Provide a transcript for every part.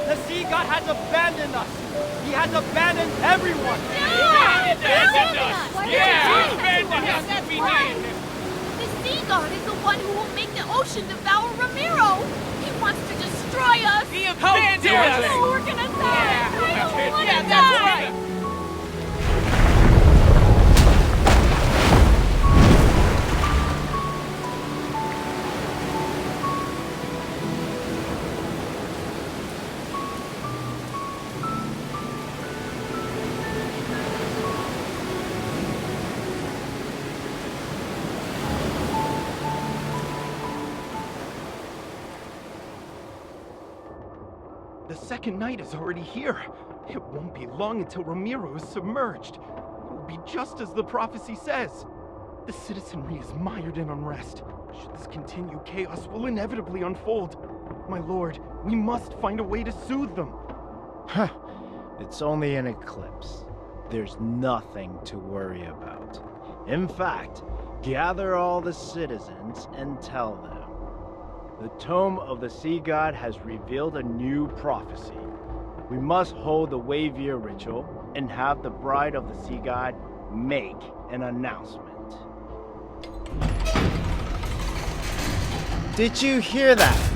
The sea god has abandoned us. He has abandoned everyone. Yeah! Abandoned us! Yeah! Abandoned us! That's We right. did! The sea god is the one who will make the ocean devour Romirro. He wants to destroy us. He abandoned dare us! they? Oh, we're gonna die. I don't wanna Yeah, die. that's right! The second night is already here. It won't be long until Romirro is submerged. It will be just as the prophecy says. The citizenry is mired in unrest. Should this continue, chaos will inevitably unfold. My lord, we must find a way to soothe them. Huh. It's only an eclipse. There's nothing to worry about. In fact, gather all the citizens and tell them. The tome of the sea god has revealed a new prophecy. We must hold the Wavier ritual and have the bride of the sea god make an announcement. Did you hear that?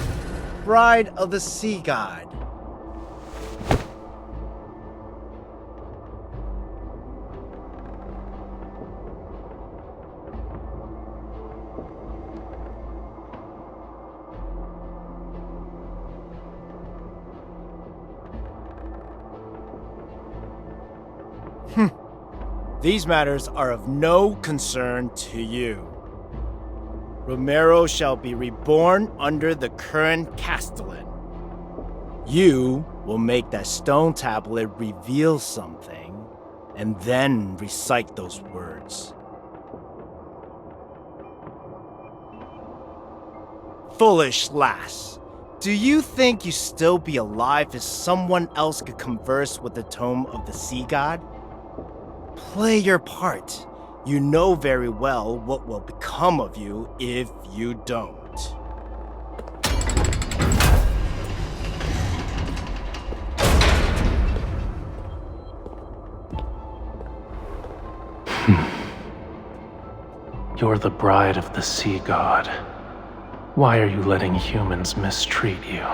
Bride of the sea god. These matters are of no concern to you. Romirro shall be reborn under the current Castellan. You will make that stone tablet reveal something, and then recite those words. Foolish lass, do you think you still be alive if someone else could converse with the tome of the sea god? Play your part. You know very well what will become of you if you don't. You're the bride of the sea god. Why are you letting humans mistreat you?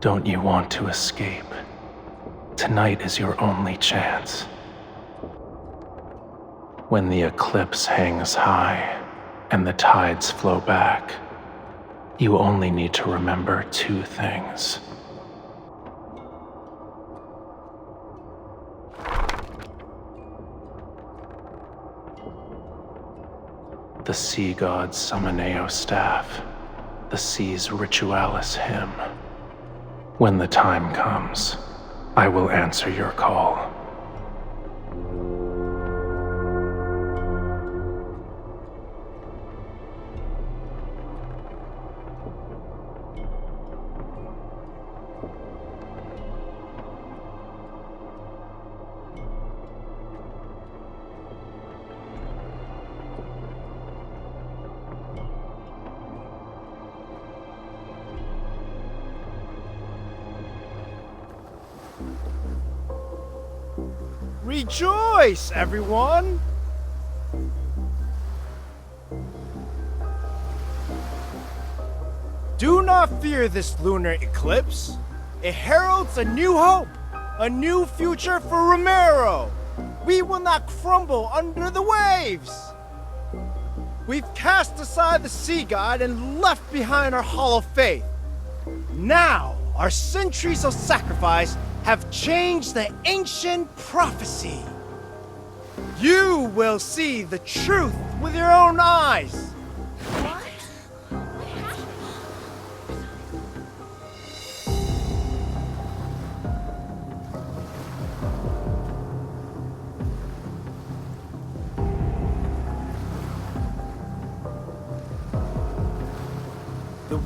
Don't you want to escape? Tonight is your only chance. When the eclipse hangs high and the tides flow back, you only need to remember two things. The sea god's Summoneo staff, the sea's ritualis hymn. When the time comes, I will answer your call. Rejoice, everyone! Do not fear this lunar eclipse. It heralds a new hope, a new future for Romirro. We will not crumble under the waves. We've cast aside the sea god and left behind our hollow faith. Now, our centuries of sacrifice have changed the ancient prophecy. You will see the truth with your own eyes.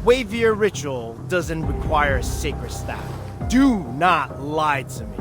wavier ritual doesn't require a sacred staff. Do not lie to me.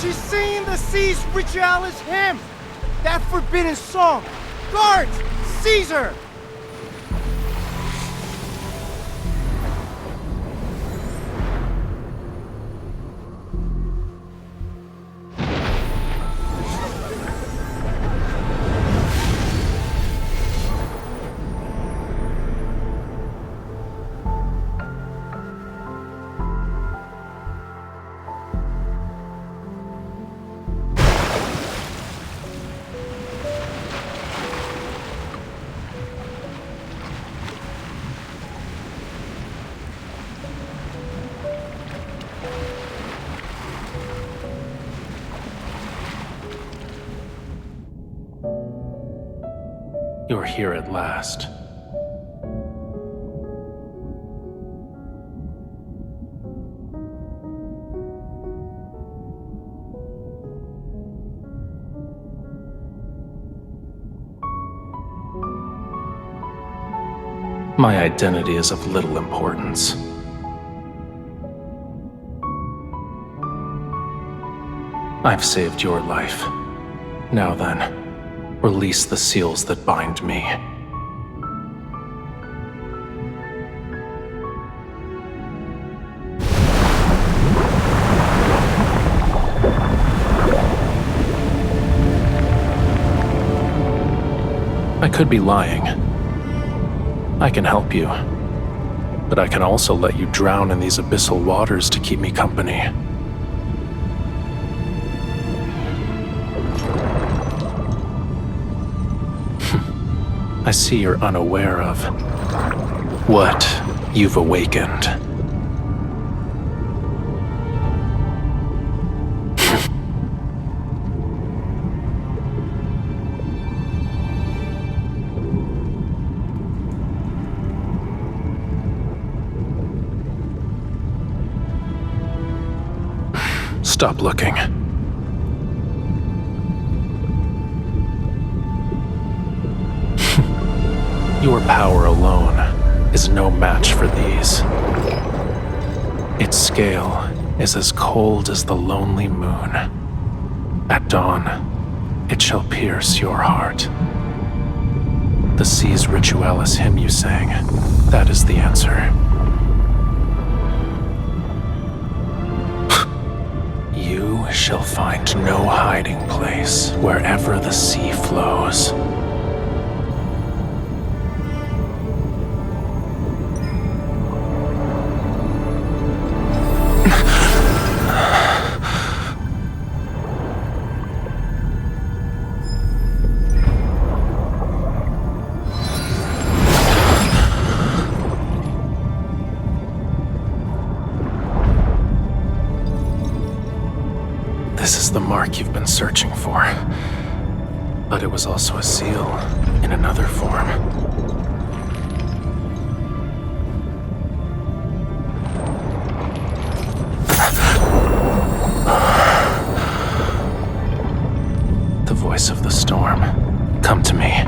She's singing the Sea's Ritualis hymn! That forbidden song! Guards! Seize her! You're here at last. My identity is of little importance. I've saved your life. Now then, release the seals that bind me. I could be lying. I can help you, but I can also let you drown in these abyssal waters to keep me company. I see you're unaware of what you've awakened. Stop looking. Your power alone is no match for these. Its scale is as cold as the lonely moon. At dawn, it shall pierce your heart. The Sea's Ritualis hymn you sang, that is the answer. You shall find no hiding place wherever the sea flows. This is the mark you've been searching for. But it was also a seal in another form. The voice of the storm. Come to me.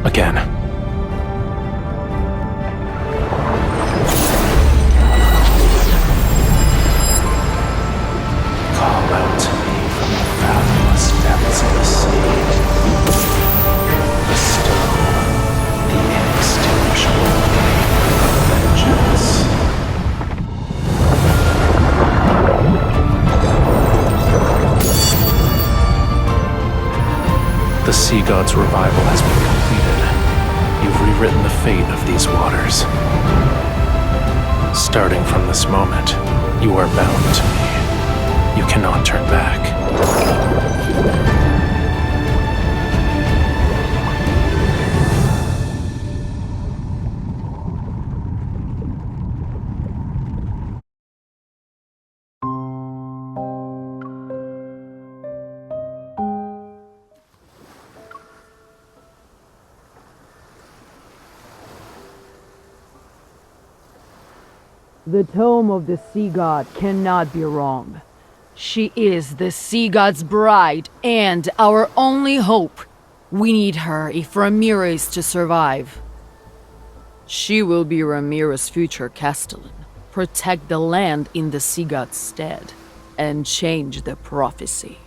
Again. Call out. The sea god's revival has been completed. You've rewritten the fate of these waters. Starting from this moment, you are bound to me. You cannot turn back. The tome of the sea god cannot be wrong. She is the sea god's bride and our only hope. We need her if Romirro is to survive. She will be Romirro's future castellan, protect the land in the sea god's stead, and change the prophecy.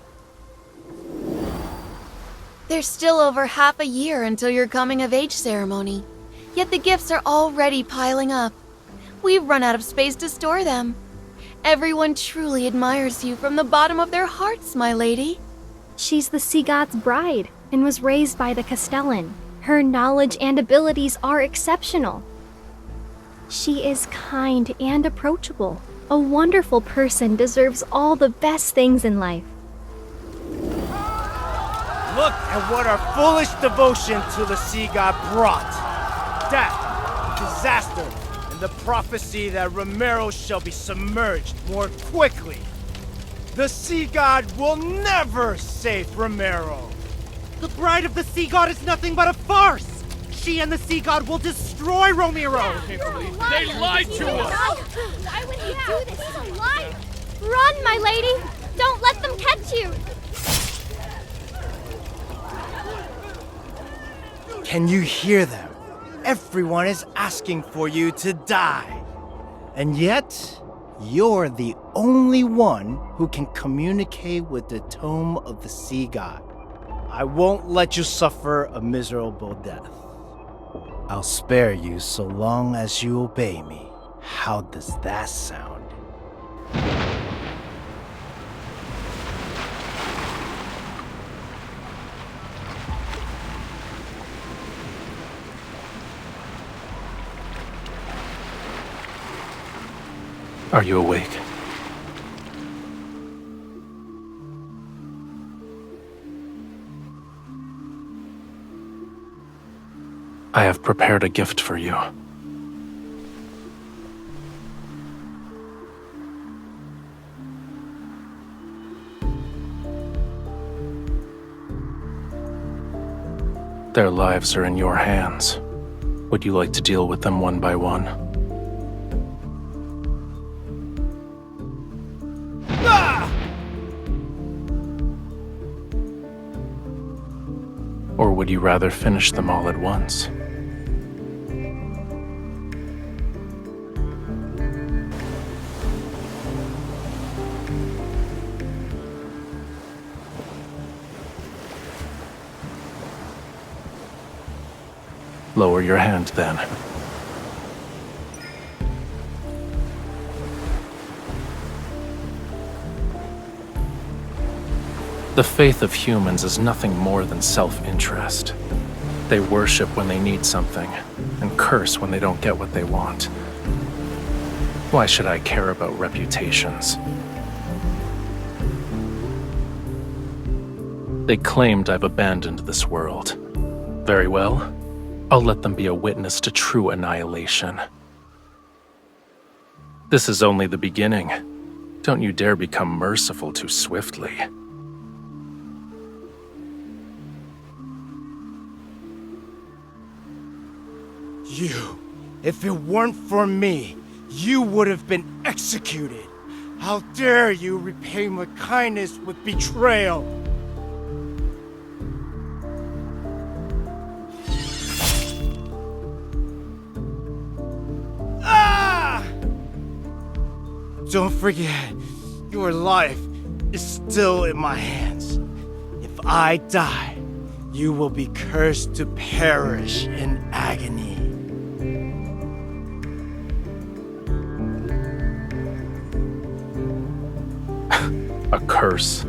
There's still over half a year until your coming-of-age ceremony. Yet the gifts are already piling up. We've run out of space to store them. Everyone truly admires you from the bottom of their hearts, my lady. She's the sea god's bride and was raised by the Castellan. Her knowledge and abilities are exceptional. She is kind and approachable. A wonderful person deserves all the best things in life. Look at what our foolish devotion to the sea god brought. Death, disaster, and the prophecy that Romirro shall be submerged more quickly. The sea god will never save Romirro. The bride of the sea god is nothing but a farce. She and the sea god will destroy Romirro. They lied to us! Why would you do this? He's a liar! Run, my lady! Don't let them catch you! Can you hear them? Everyone is asking for you to die. And yet, you're the only one who can communicate with the tome of the sea god. I won't let you suffer a miserable death. I'll spare you so long as you obey me. How does that sound? Are you awake? I have prepared a gift for you. Their lives are in your hands. Would you like to deal with them one by one? Or would you rather finish them all at once? Lower your hand, then. The faith of humans is nothing more than self-interest. They worship when they need something, and curse when they don't get what they want. Why should I care about reputations? They claimed I've abandoned this world. Very well. I'll let them be a witness to true annihilation. This is only the beginning. Don't you dare become merciful too swiftly. You, if it weren't for me, you would have been executed. How dare you repay my kindness with betrayal? Ah! Don't forget, your life is still in my hands. If I die, you will be cursed to perish in agony. A curse.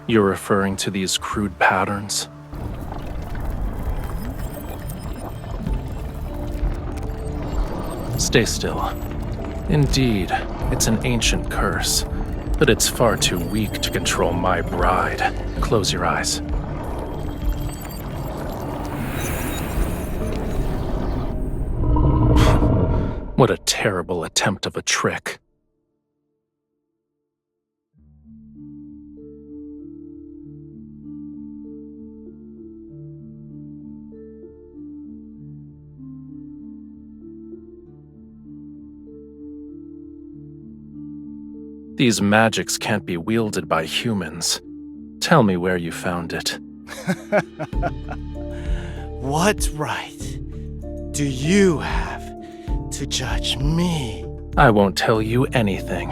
You're referring to these crude patterns? Stay still. Indeed, it's an ancient curse, but it's far too weak to control my bride. Close your eyes. What a terrible attempt of a trick. These magics can't be wielded by humans. Tell me where you found it. What right do you have to judge me? I won't tell you anything.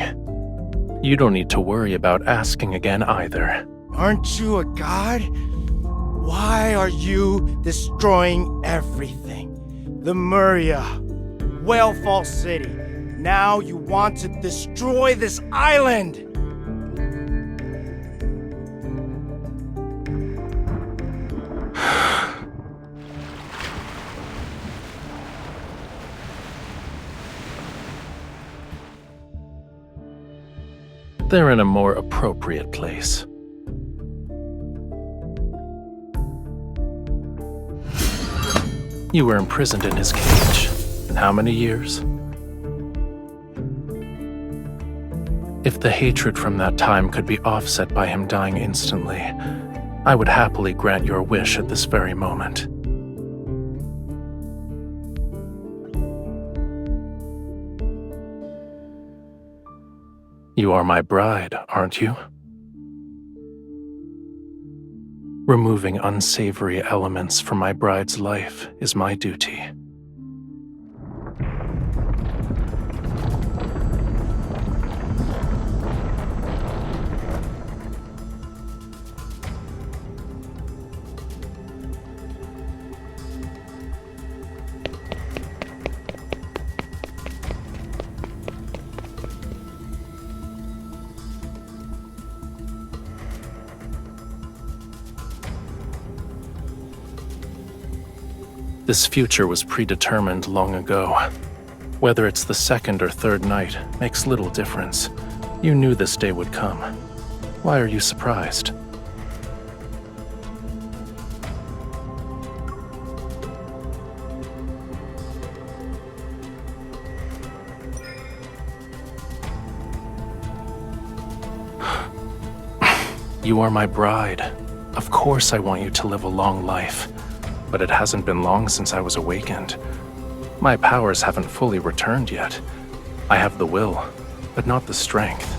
You don't need to worry about asking again either. Aren't you a god? Why are you destroying everything? Lemuria, Whalefall City. Now you want to destroy this island! They're in a more appropriate place. You were imprisoned in his cage. How many years? If the hatred from that time could be offset by him dying instantly, I would happily grant your wish at this very moment. You are my bride, aren't you? Removing unsavory elements from my bride's life is my duty. This future was predetermined long ago. Whether it's the second or third night makes little difference. You knew this day would come. Why are you surprised? You are my bride. Of course I want you to live a long life. But it hasn't been long since I was awakened. My powers haven't fully returned yet. I have the will, but not the strength.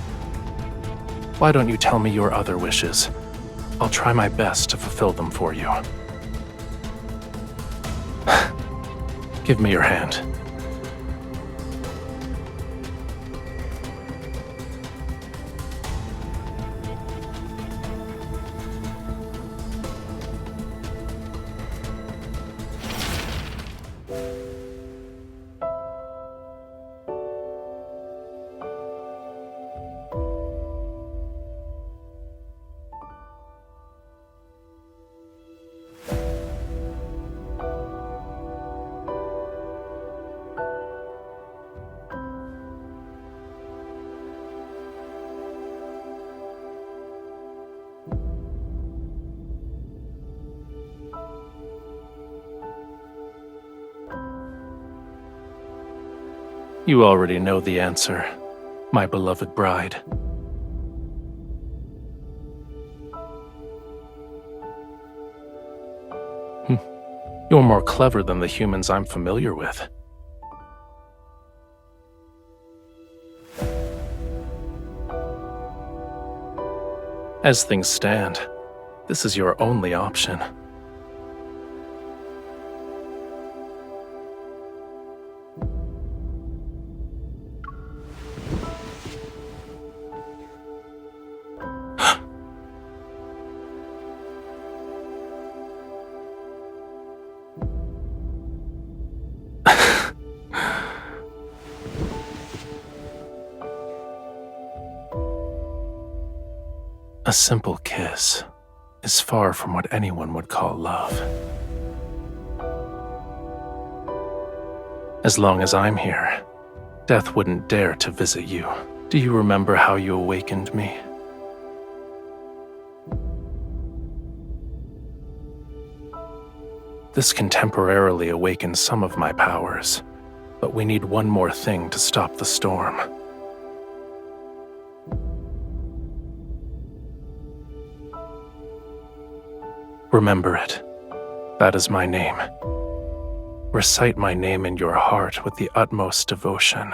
Why don't you tell me your other wishes? I'll try my best to fulfill them for you. Give me your hand. You already know the answer, my beloved bride. You're more clever than the humans I'm familiar with. As things stand, this is your only option. A A simple kiss is far from what anyone would call love. As long as I'm here, death wouldn't dare to visit you. Do you remember how you awakened me? This can temporarily awaken some of my powers, but we need one more thing to stop the storm. Remember it. That is my name. Recite my name in your heart with the utmost devotion.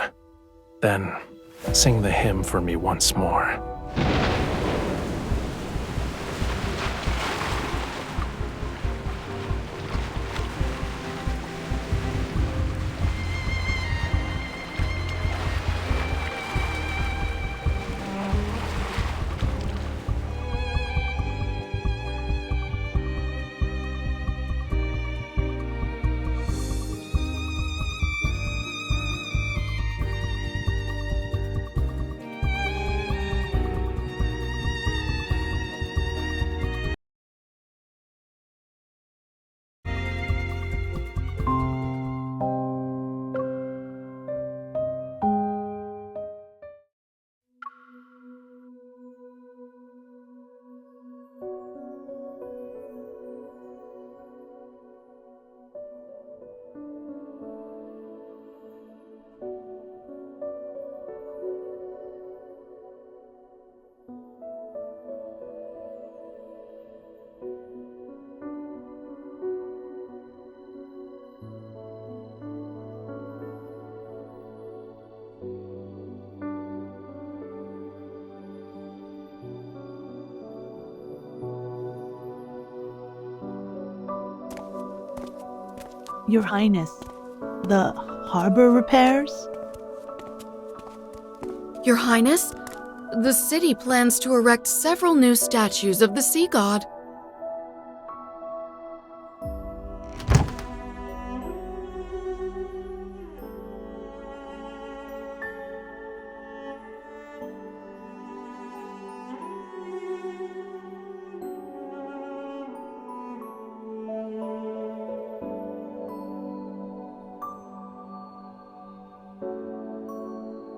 Then, sing the hymn for me once more. Your Highness, the harbor repairs? Your Highness, the city plans to erect several new statues of the sea god.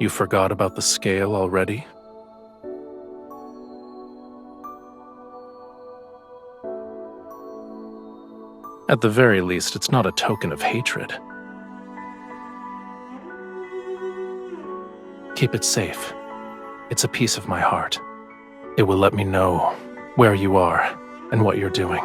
You forgot about the scale already? At the very least, it's not a token of hatred. Keep it safe. It's a piece of my heart. It will let me know where you are and what you're doing.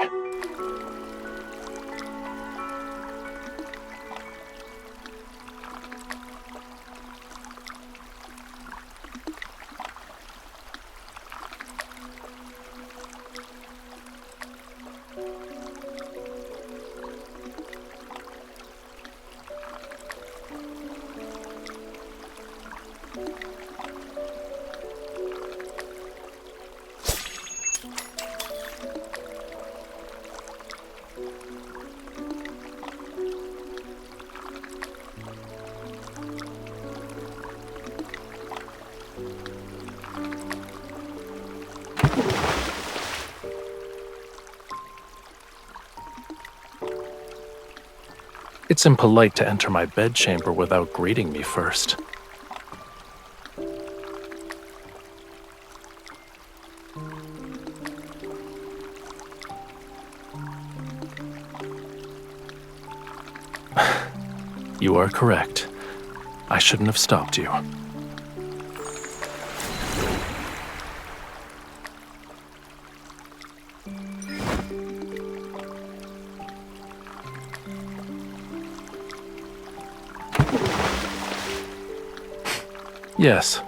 It's impolite to enter my bedchamber without greeting me first. You are correct. I shouldn't have stopped you. Yes,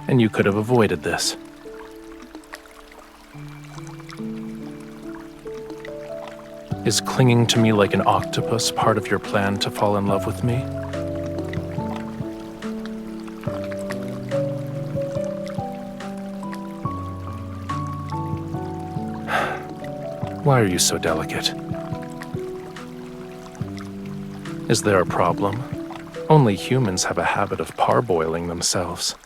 and you could have avoided this. Is clinging to me like an octopus part of your plan to fall in love with me? Why are you so delicate? Is there a problem? Only humans have a habit of parboiling themselves.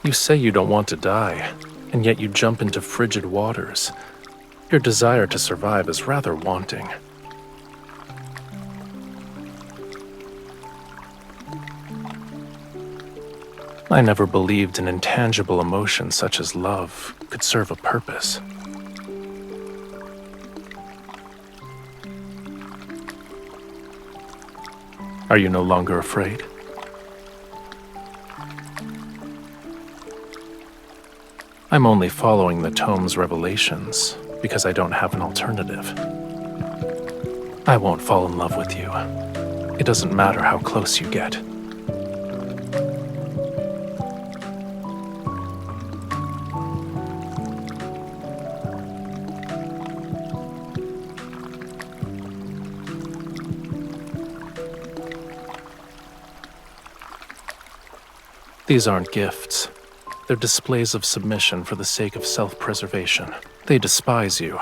You say you don't want to die, and yet you jump into frigid waters. Your desire to survive is rather wanting. I never believed an intangible emotion such as love could serve a purpose. Are you no longer afraid? I'm only following the tome's revelations because I don't have an alternative. I won't fall in love with you. It doesn't matter how close you get. These aren't gifts. They're displays of submission for the sake of self-preservation. They despise you,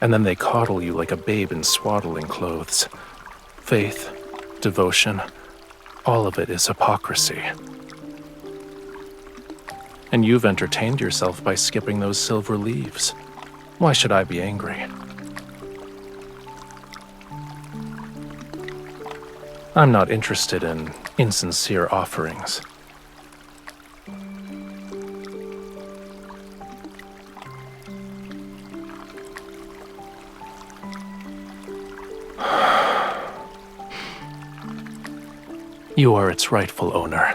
and then they coddle you like a babe in swaddling clothes. Faith, devotion, all of it is hypocrisy. And you've entertained yourself by skipping those silver leaves. Why should I be angry? I'm not interested in insincere offerings. You are its rightful owner.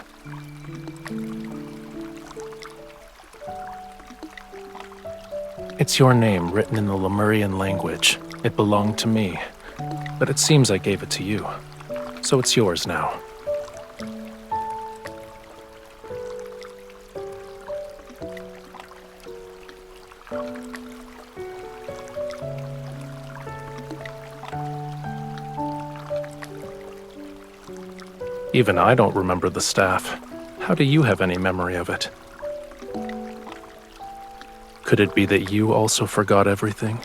It's your name written in the Lemurian language. It belonged to me, but it seems I gave it to you, so it's yours now. Even I don't remember the staff. How do you have any memory of it? Could it be that you also forgot everything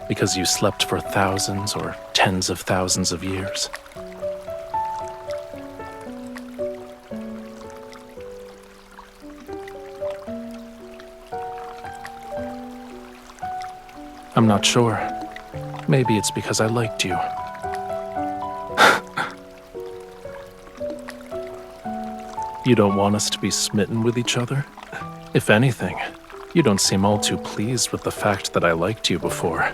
because you slept for thousands or tens of thousands of years? I'm not sure. Maybe it's because I liked you. You don't want us to be smitten with each other? If anything, you don't seem all too pleased with the fact that I liked you before.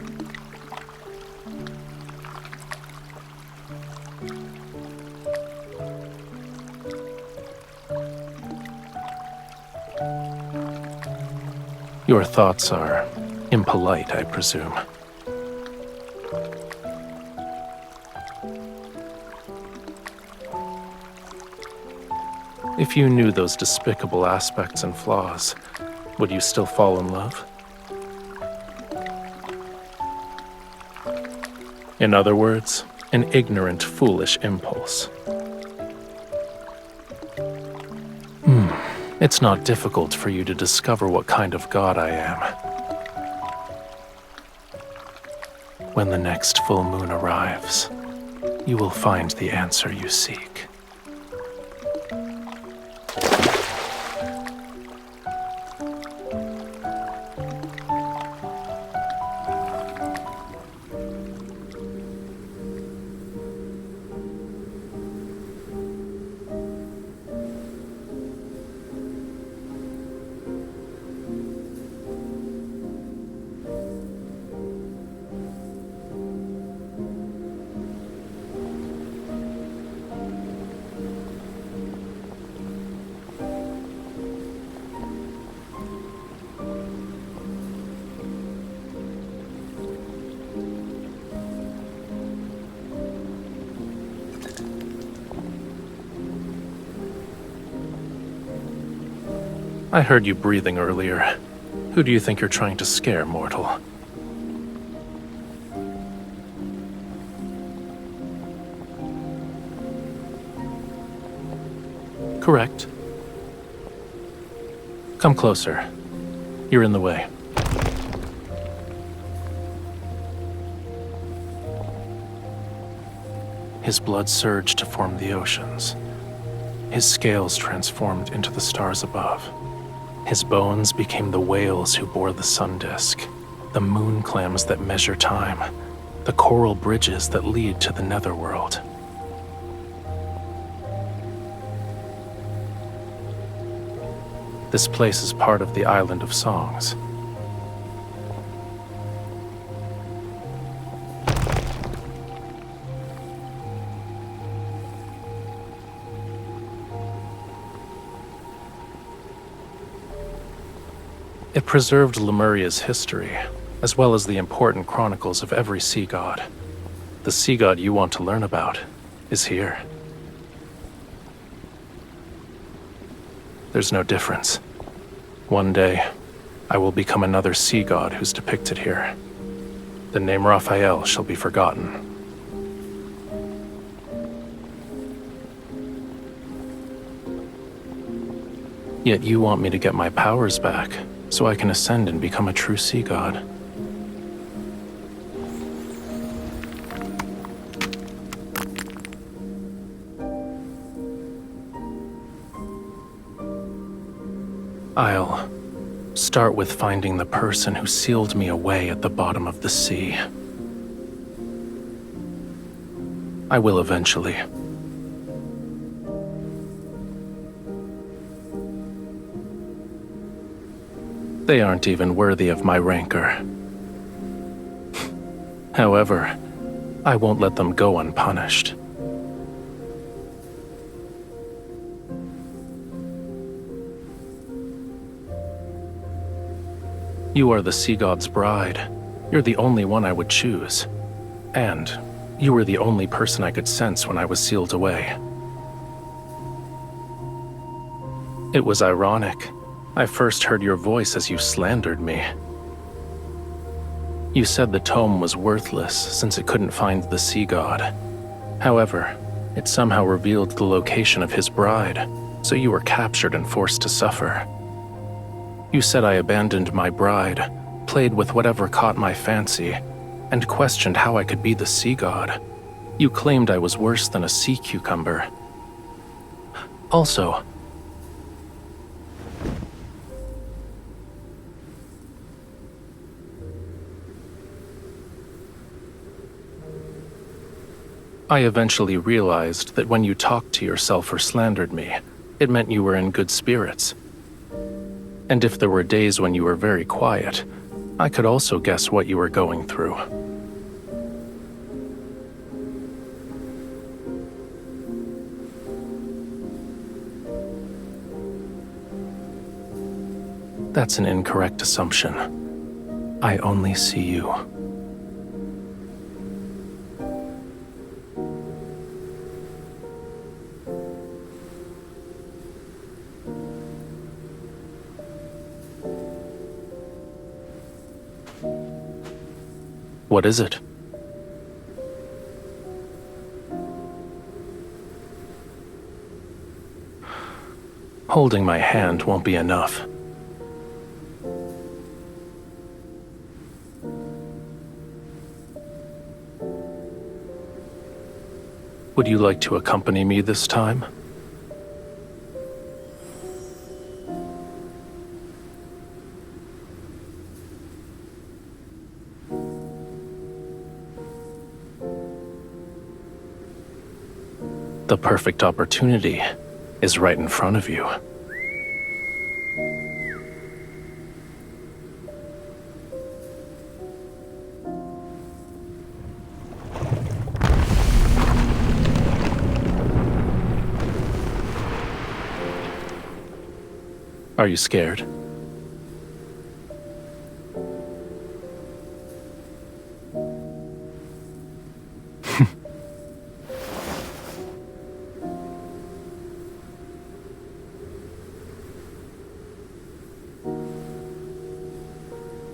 Your thoughts are impolite, I presume. If you knew those despicable aspects and flaws, would you still fall in love? In other words, an ignorant, foolish impulse. It's not difficult for you to discover what kind of god I am. When the next full moon arrives, you will find the answer you seek. I heard you breathing earlier. Who do you think you're trying to scare, mortal? Correct. Come closer. You're in the way. His blood surged to form the oceans. His scales transformed into the stars above. His bones became the whales who bore the sun disk, the moon clams that measure time, the coral bridges that lead to the netherworld. This place is part of the Island of Songs. It preserved Lemuria's history, as well as the important chronicles of every sea god. The sea god you want to learn about is here. There's no difference. One day, I will become another sea god who's depicted here. The name Rafayel shall be forgotten. Yet you want me to get my powers back, so I can ascend and become a true sea god. I'll start with finding the person who sealed me away at the bottom of the sea. I will eventually. They aren't even worthy of my rancor. However, I won't let them go unpunished. You are the sea god's bride. You're the only one I would choose. And you were the only person I could sense when I was sealed away. It was ironic. I first heard your voice as you slandered me. You said the tome was worthless since it couldn't find the sea god. However, it somehow revealed the location of his bride, so you were captured and forced to suffer. You said I abandoned my bride, played with whatever caught my fancy, and questioned how I could be the sea god. You claimed I was worse than a sea cucumber. Also, I eventually realized that when you talked to yourself or slandered me, it meant you were in good spirits. And if there were days when you were very quiet, I could also guess what you were going through. That's an incorrect assumption. I only see you. What is it? Holding my hand won't be enough. Would you like to accompany me this time? The perfect opportunity is right in front of you. Are you scared?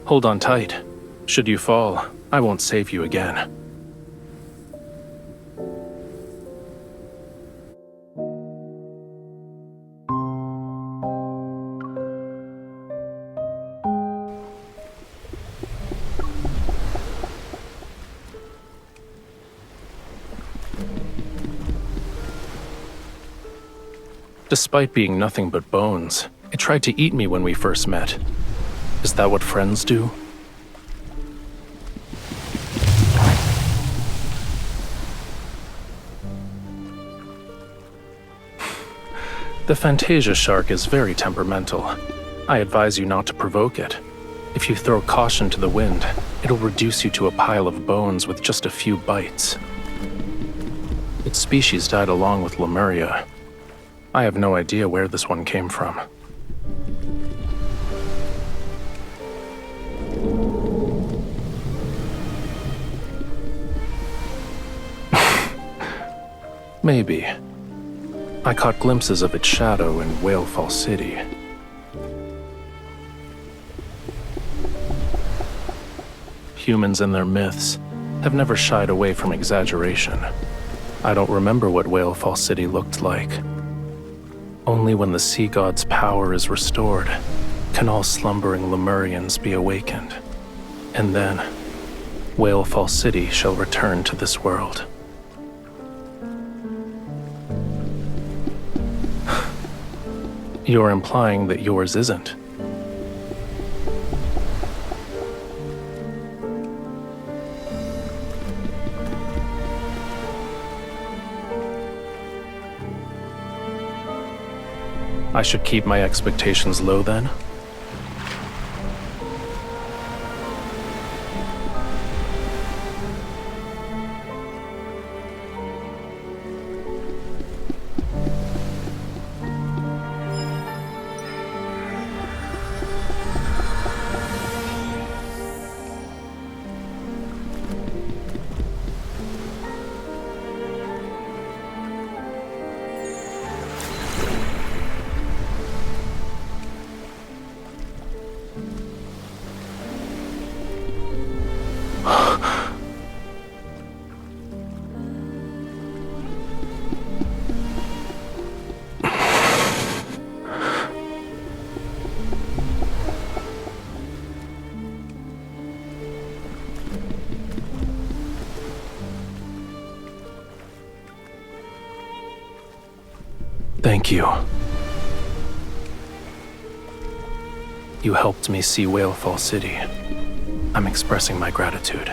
Hold on tight. Should you fall, I won't save you again. Despite being nothing but bones, It tried to eat me when we first met. Is that what friends do? The Fantasia shark is very temperamental. I advise you not to provoke it. If you throw caution to the wind, it'll reduce you to a pile of bones with just a few bites. Its species died along with Lemuria. I have no idea where this one came from. Maybe. I caught glimpses of its shadow in Whalefall City. Humans and their myths have never shied away from exaggeration. I don't remember what Whalefall City looked like. Only when the sea god's power is restored can all slumbering Lemurians be awakened. And then, Whalefall City shall return to this world. You're implying that yours isn't. I should keep my expectations low then? Thank you. You helped me see Whalefall City. I'm expressing my gratitude.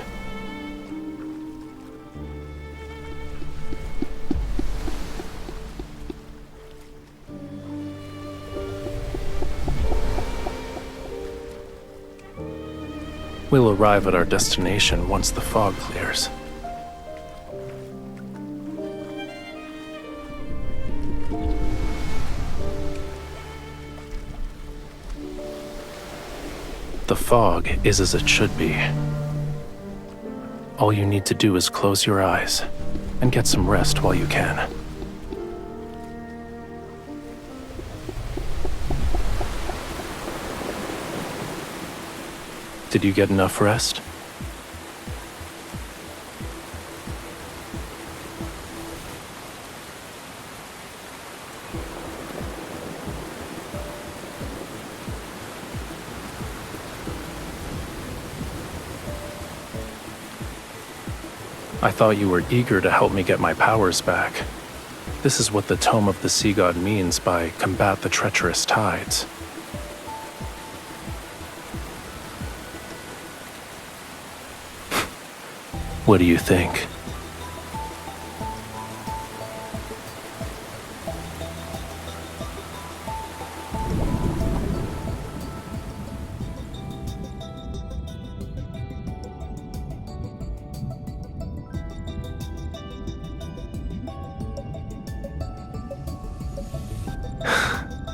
We'll arrive at our destination once the fog clears. The fog is as it should be. All you need to do is close your eyes and get some rest while you can. Did you get enough rest? I thought you were eager to help me get my powers back. This is what the Tome of the Sea God means by combat the treacherous tides. What do you think?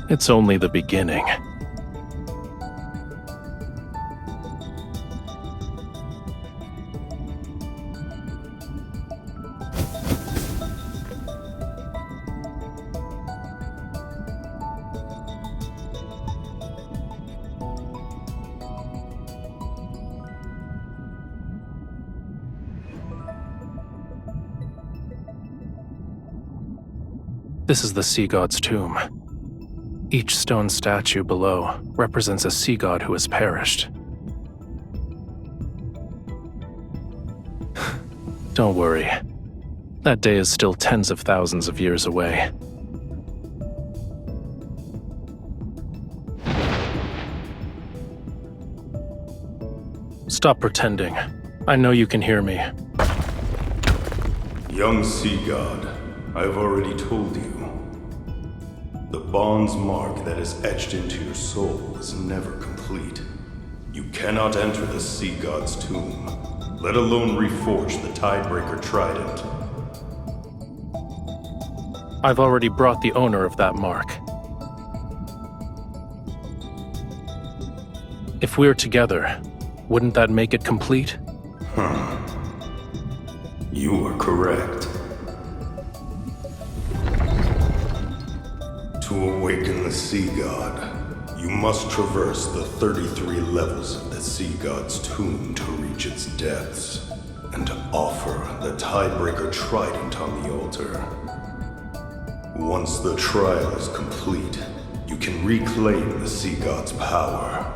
It's only the beginning. This is the Sea God's tomb. Each stone statue below represents a sea god who has perished. Don't worry. That day is still tens of thousands of years away. Stop pretending. I know you can hear me. Young sea god, I've already told you. The bond's mark that is etched into your soul is never complete. You cannot enter the sea god's tomb, let alone reforge the Tidebreaker Trident. I've already brought the owner of that mark. If we're together, wouldn't that make it complete? You are correct. To awaken the Sea God, you must traverse the 33 levels of the Sea God's tomb to reach its depths, and to offer the Tidebreaker Trident on the altar. Once the trial is complete, you can reclaim the Sea God's power.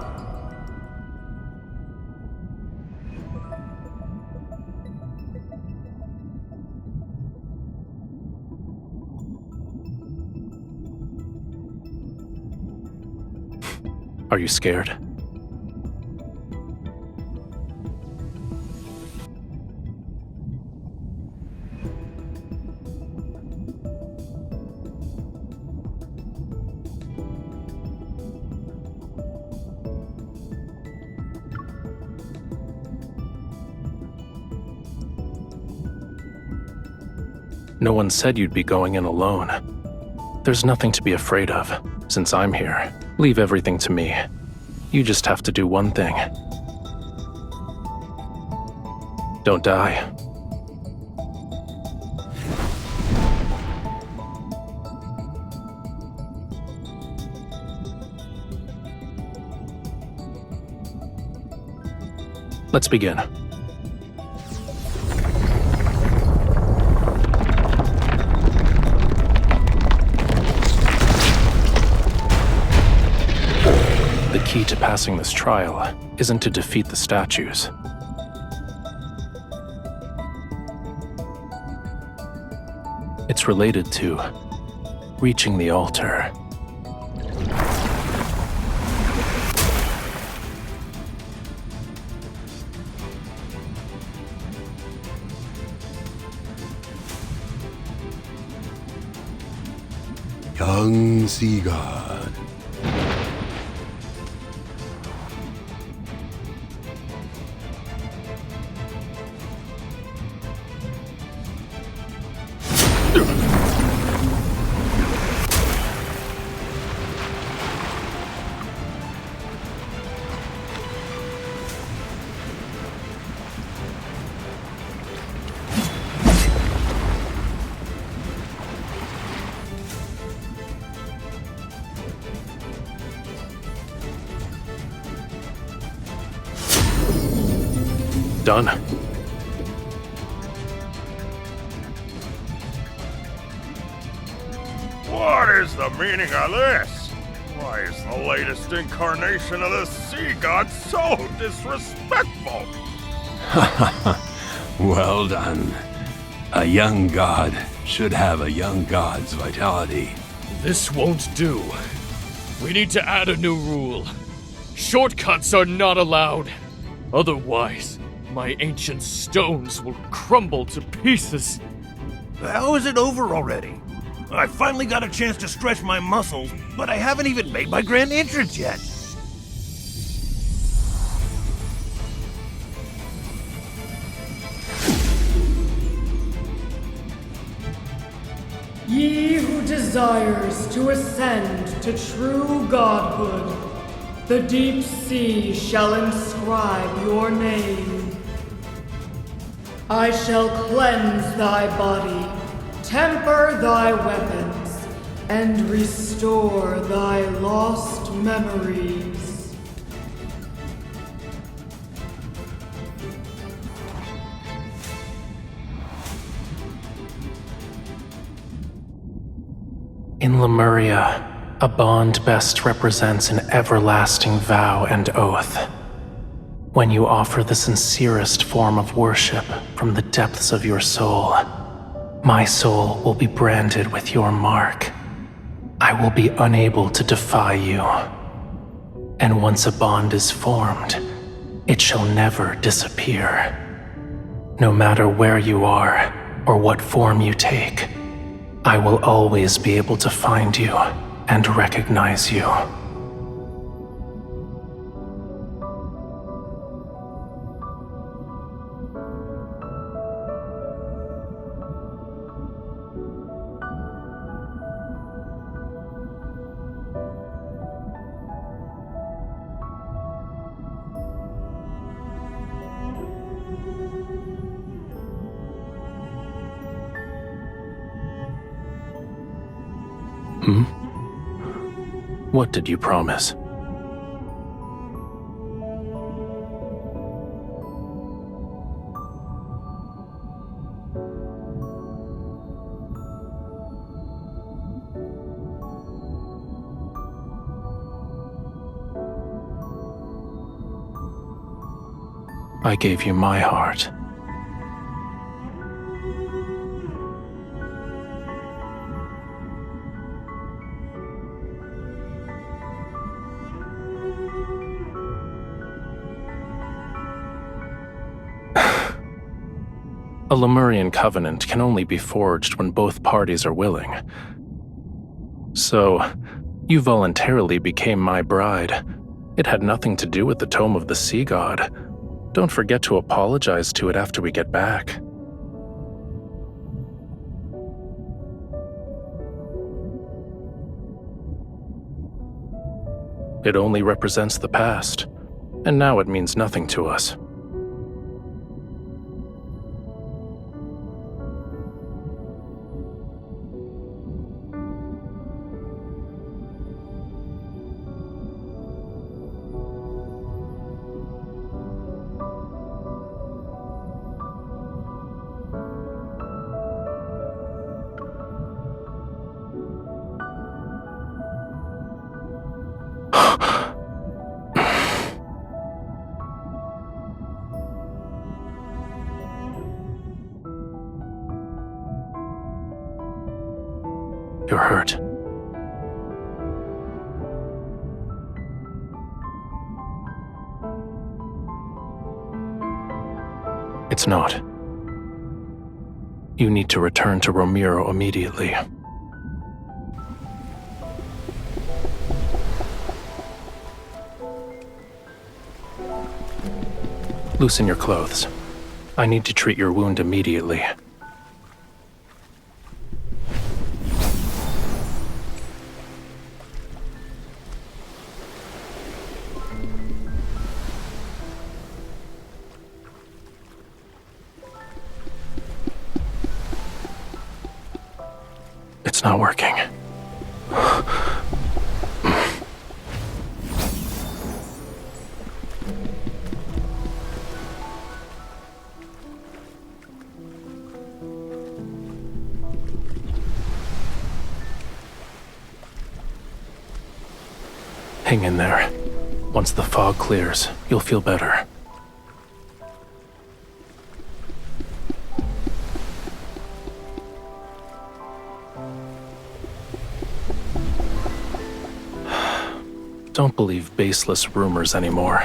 Are you scared? No one said you'd be going in alone. There's nothing to be afraid of, since I'm here. Leave everything to me. You just have to do one thing. Don't die. Let's begin. The key to passing this trial isn't to defeat the statues. It's related to reaching the altar. Young Sea God. Done. What is the meaning of this? Why is the latest incarnation of the sea god so disrespectful? Well done. A young god should have a young god's vitality. This won't do. We need to add a new rule. Shortcuts are not allowed. Otherwise, my ancient stones will crumble to pieces. How is it over already? I finally got a chance to stretch my muscles, but I haven't even made my grand entrance yet. Ye who desires to ascend to true godhood, the deep sea shall inscribe your name. I shall cleanse thy body, temper thy weapons, and restore thy lost memories. In Lemuria, a bond best represents an everlasting vow and oath. When you offer the sincerest form of worship from the depths of your soul, my soul will be branded with your mark. I will be unable to defy you. And once a bond is formed, It shall never disappear. No matter where you are, or what form you take, I will always be able to find you and recognize you. What did you promise? I gave you my heart. A Lemurian covenant can only be forged when both parties are willing. So, you voluntarily became my bride. It had nothing to do with the Tome of the Sea God. Don't forget to apologize to it after we get back. It only represents the past, and now it means nothing to us. You're hurt. It's not. You need to return to Romirro immediately. Loosen your clothes. I need to treat your wound immediately. It's not working. Hang in there. Once the fog clears, you'll feel better. Don't believe baseless rumors anymore.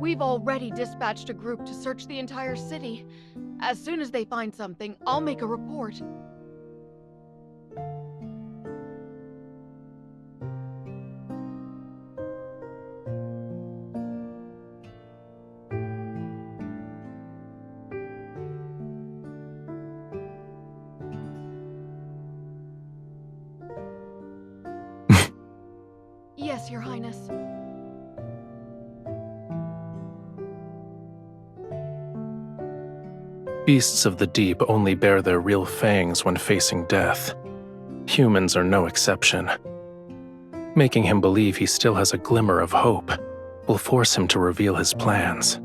We've already dispatched a group to search the entire city. As soon as they find something, I'll make a report. Yes, Your Highness. Beasts of the deep only bare their real fangs when facing death. Humans are no exception. Making him believe he still has a glimmer of hope will force him to reveal his plans.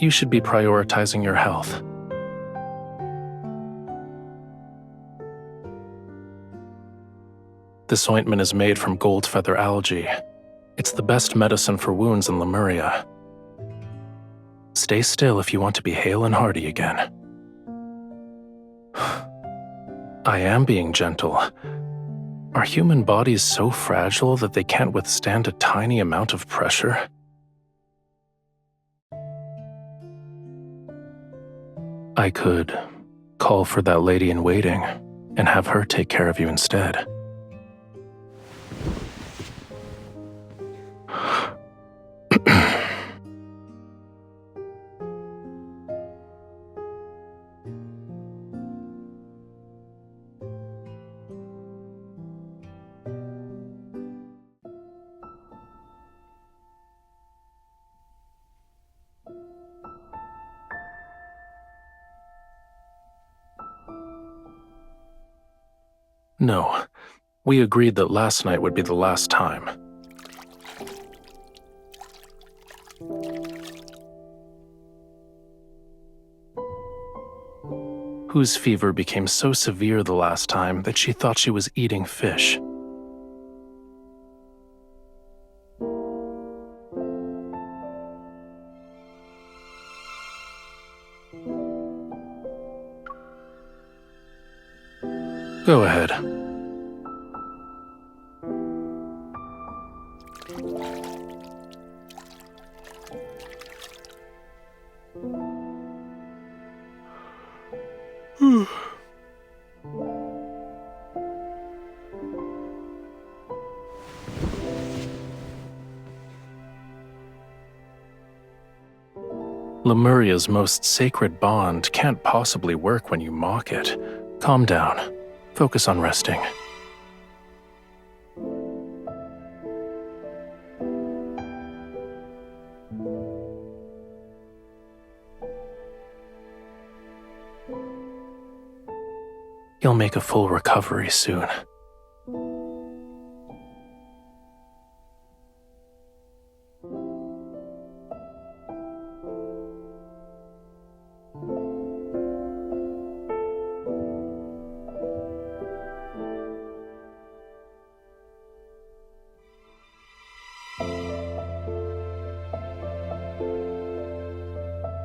You should be prioritizing your health. This ointment is made from gold feather algae. It's the best medicine for wounds in Lemuria. Stay still if you want to be hale and hearty again. I am being gentle. Are human bodies so fragile that they can't withstand a tiny amount of pressure? I could call for that lady in waiting and have her take care of you instead. No, we agreed that last night would be the last time. Whose fever became so severe the last time that she thought she was eating fish. Go ahead. Lemuria's most sacred bond can't possibly work when you mock it. Calm down. Focus on resting. You'll make a full recovery soon.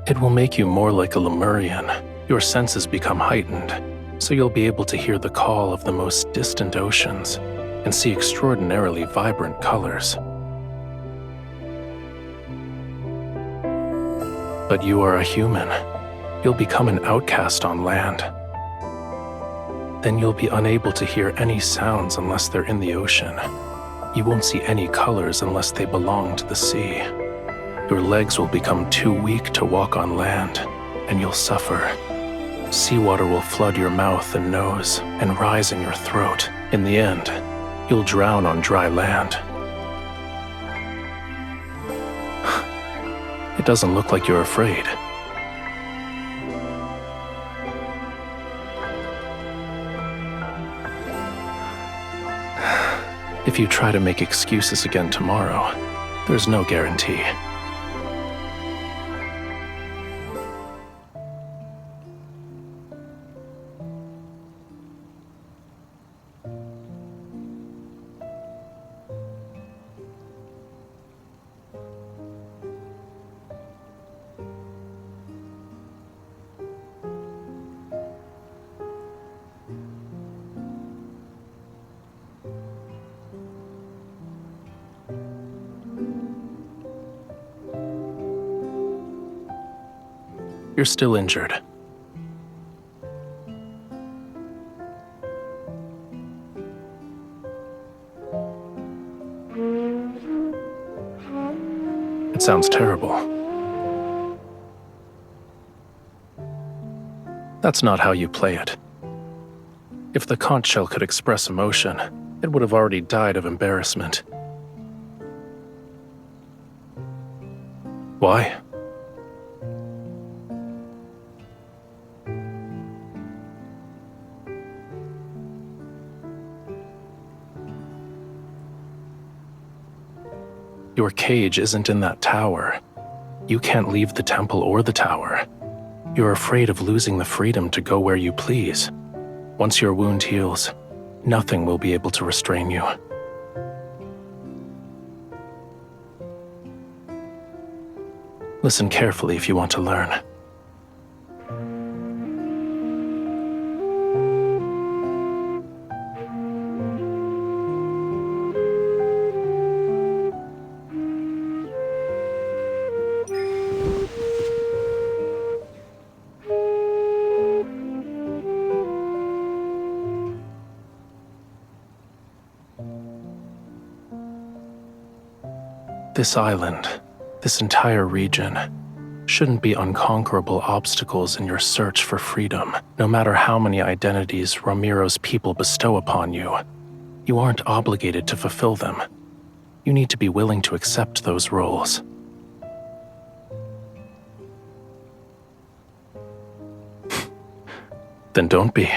It will make you more like a Lemurian. Your senses become heightened, so you'll be able to hear the call of the most distant oceans and see extraordinarily vibrant colors. But you are a human. You'll become an outcast on land. Then you'll be unable to hear any sounds unless they're in the ocean. You won't see any colors unless they belong to the sea. Your legs will become too weak to walk on land, and you'll suffer. Seawater will flood your mouth and nose and rise in your throat. In the end, you'll drown on dry land. It doesn't look like you're afraid. If you try to make excuses again tomorrow, there's no guarantee. You're still injured. It sounds terrible. That's not how you play it. If the conch shell could express emotion, it would have already died of embarrassment. Why? Your cage isn't in that tower. You can't leave the temple or the tower. You're afraid of losing the freedom to go where you please. Once your wound heals, nothing will be able to restrain you. Listen carefully if you want to learn. This island, this entire region, shouldn't be unconquerable obstacles in your search for freedom, no matter how many identities Romirro's people bestow upon you. You aren't obligated to fulfill them. You need to be willing to accept those roles. Then don't be.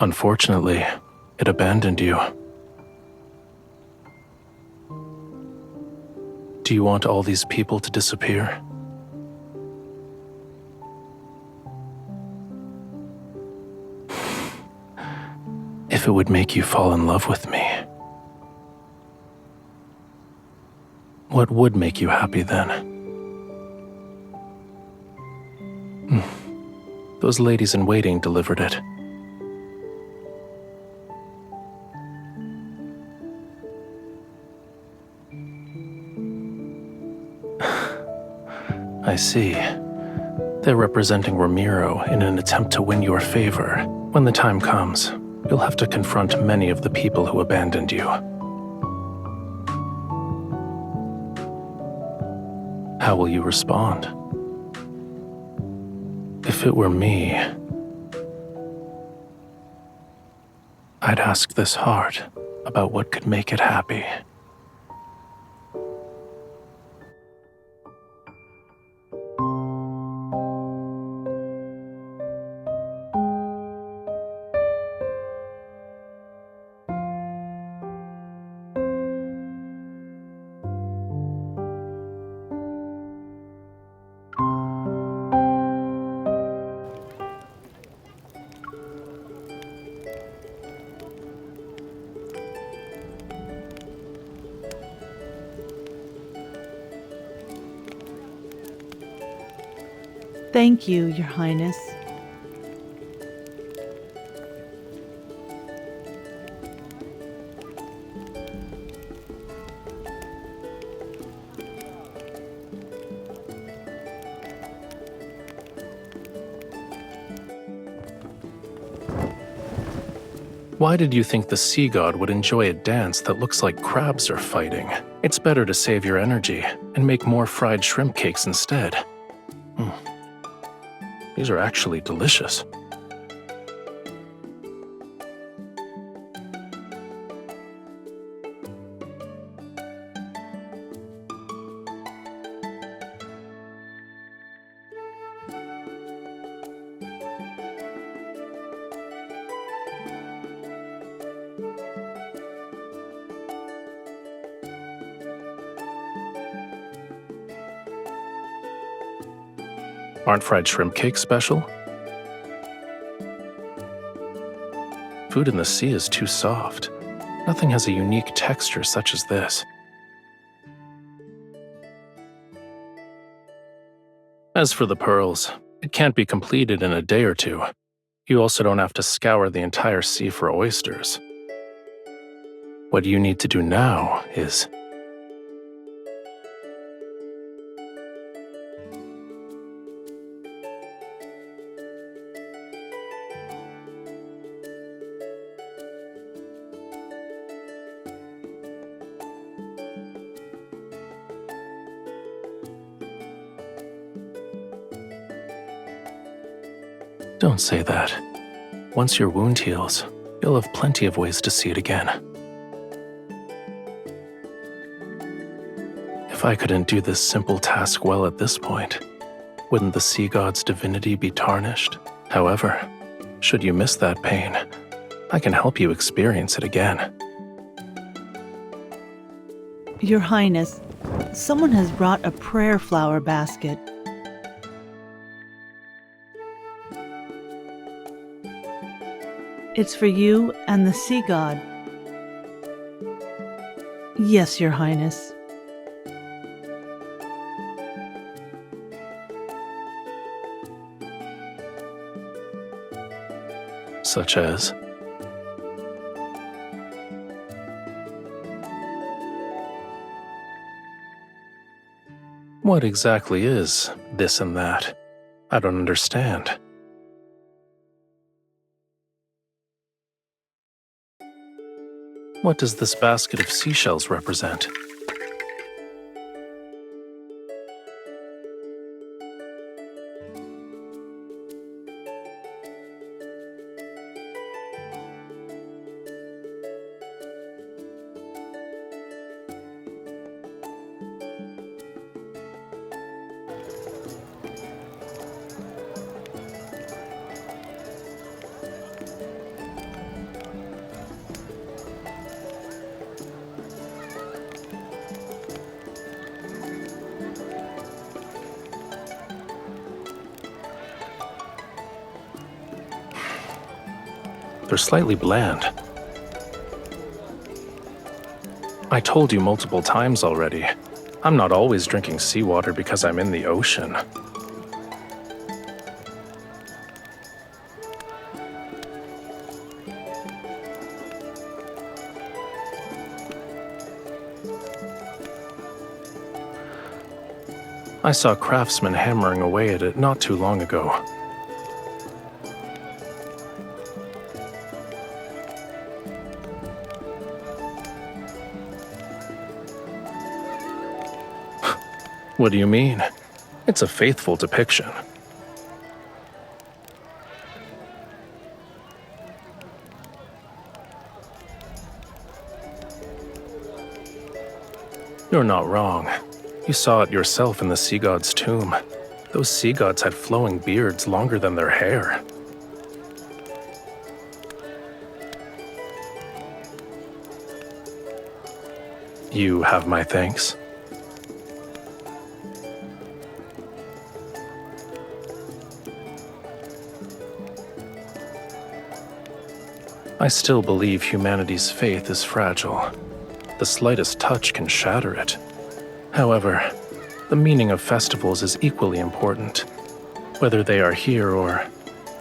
Unfortunately, it abandoned you. Do you want all these people to disappear? If it would make you fall in love with me, what would make you happy then? Those ladies in waiting delivered it. I see. They're representing Romirro in an attempt to win your favor. When the time comes, you'll have to confront many of the people who abandoned you. How will you respond? If it were me, I'd ask this heart about what could make it happy. Thank you, Your Highness. Why did you think the sea god would enjoy a dance that looks like crabs are fighting? It's better to save your energy and make more fried shrimp cakes instead. These are actually delicious. Aren't fried shrimp cakes special? Food in the sea is too soft. Nothing has a unique texture such as this. As for the pearls, it can't be completed in a day or two. You also don't have to scour the entire sea for oysters. What you need to do now is... Don't say that. Once your wound heals, you'll have plenty of ways to see it again. If I couldn't do this simple task well at this point, wouldn't the sea god's divinity be tarnished? However, should you miss that pain, I can help you experience it again. Your Highness, someone has brought a prayer flower basket. It's for you and the sea god. Yes, Your Highness. Such as? What exactly is this and that? I don't understand. What does this basket of seashells represent? They're slightly bland. I told you multiple times already. I'm not always drinking seawater because I'm in the ocean. I saw craftsmen hammering away at it not too long ago. What do you mean? It's a faithful depiction. You're not wrong. You saw it yourself in the sea god's tomb. Those sea gods had flowing beards longer than their hair. You have my thanks. I still believe humanity's faith is fragile. The slightest touch can shatter it. However, the meaning of festivals is equally important, whether they are here or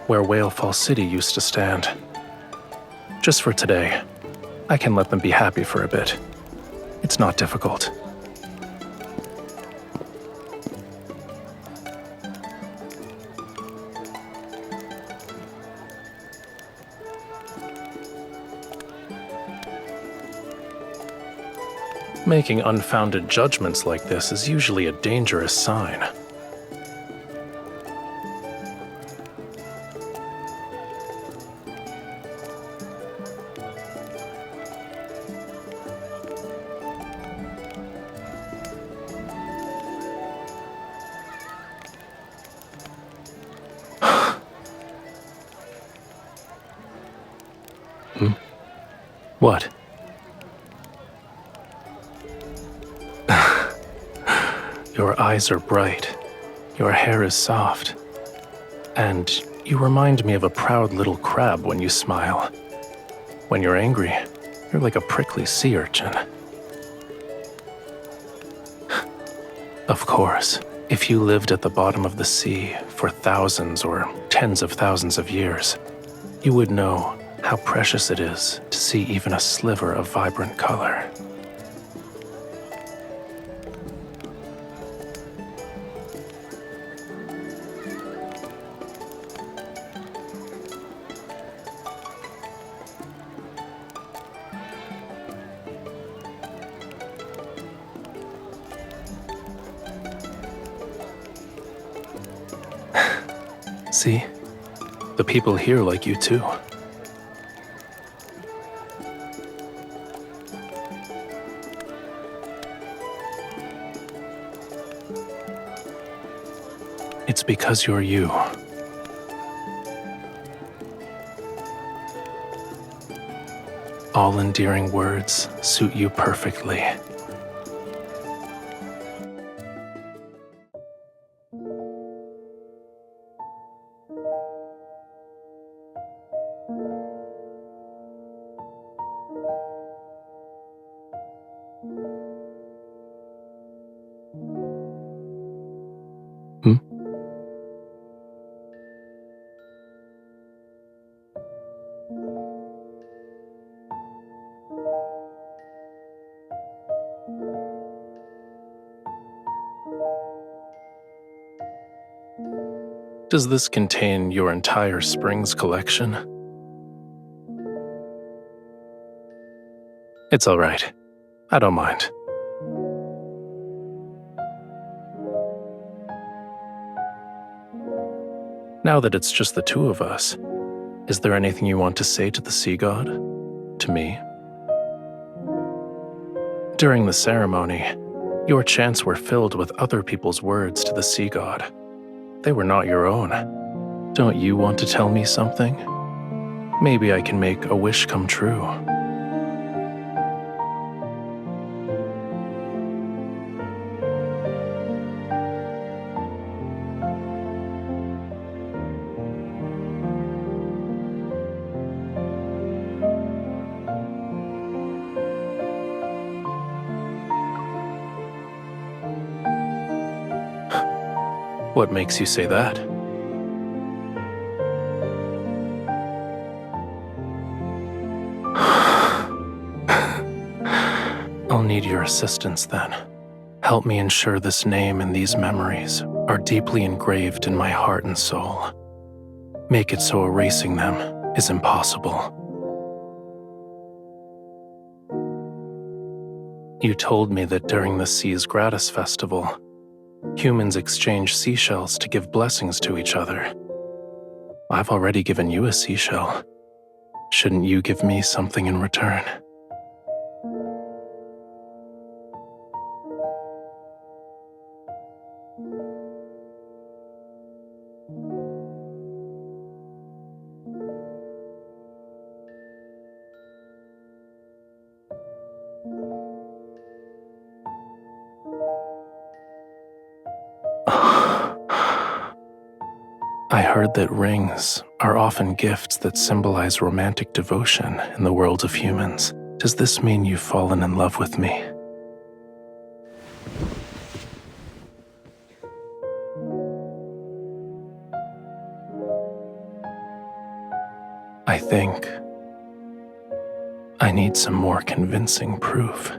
where Whalefall City used to stand. Just for today, I can let them be happy for a bit. It's not difficult. Making unfounded judgments like this is usually a dangerous sign. What? Your eyes are bright, your hair is soft, and you remind me of a proud little crab when you smile. When you're angry, you're like a prickly sea urchin. Of course, if you lived at the bottom of the sea for thousands or tens of thousands of years, you would know how precious it is to see even a sliver of vibrant color. See? The people here like you too. It's because you're you. All endearing words suit you perfectly. Does this contain your entire Springs collection? It's all right. I don't mind. Now that it's just the two of us, is there anything you want to say to the sea god? To me? During the ceremony, your chants were filled with other people's words to the sea god. They were not your own. Don't you want to tell me something? Maybe I can make a wish come true. What makes you say that? I'll need your assistance then. Help me ensure this name and these memories are deeply engraved in my heart and soul. Make it so erasing them is impossible. You told me that during the Seas Gratis Festival, humans exchange seashells to give blessings to each other. I've already given you a seashell. Shouldn't you give me something in return? I heard that rings are often gifts that symbolize romantic devotion in the world of humans. Does this mean you've fallen in love with me? I think I need some more convincing proof.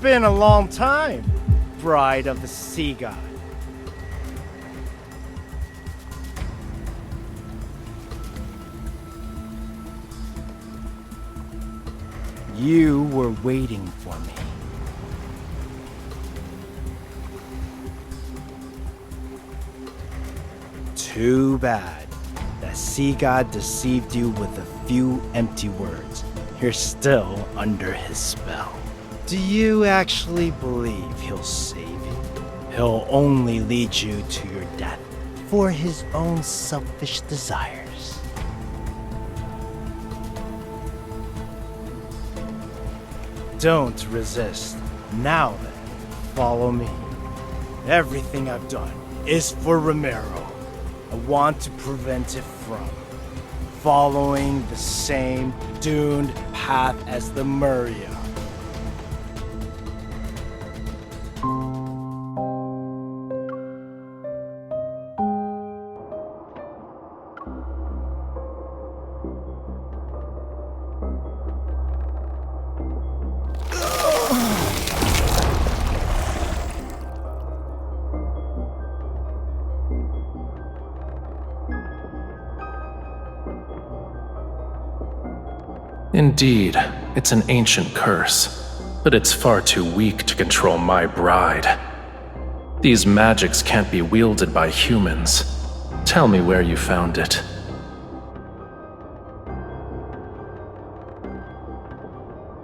Been a long time. bride of the sea god. You were waiting for me. Too bad. The sea god deceived you with a few empty words. You're still under his spell. Do you actually believe he'll save you? He'll only lead you to your death for his own selfish desires. Don't resist. Now then, follow me. Everything I've done is for Romirro. I want to prevent it from following the same doomed path as Lemuria. Indeed, it's an ancient curse, but it's far too weak to control my bride. These magics can't be wielded by humans. Tell me where you found it.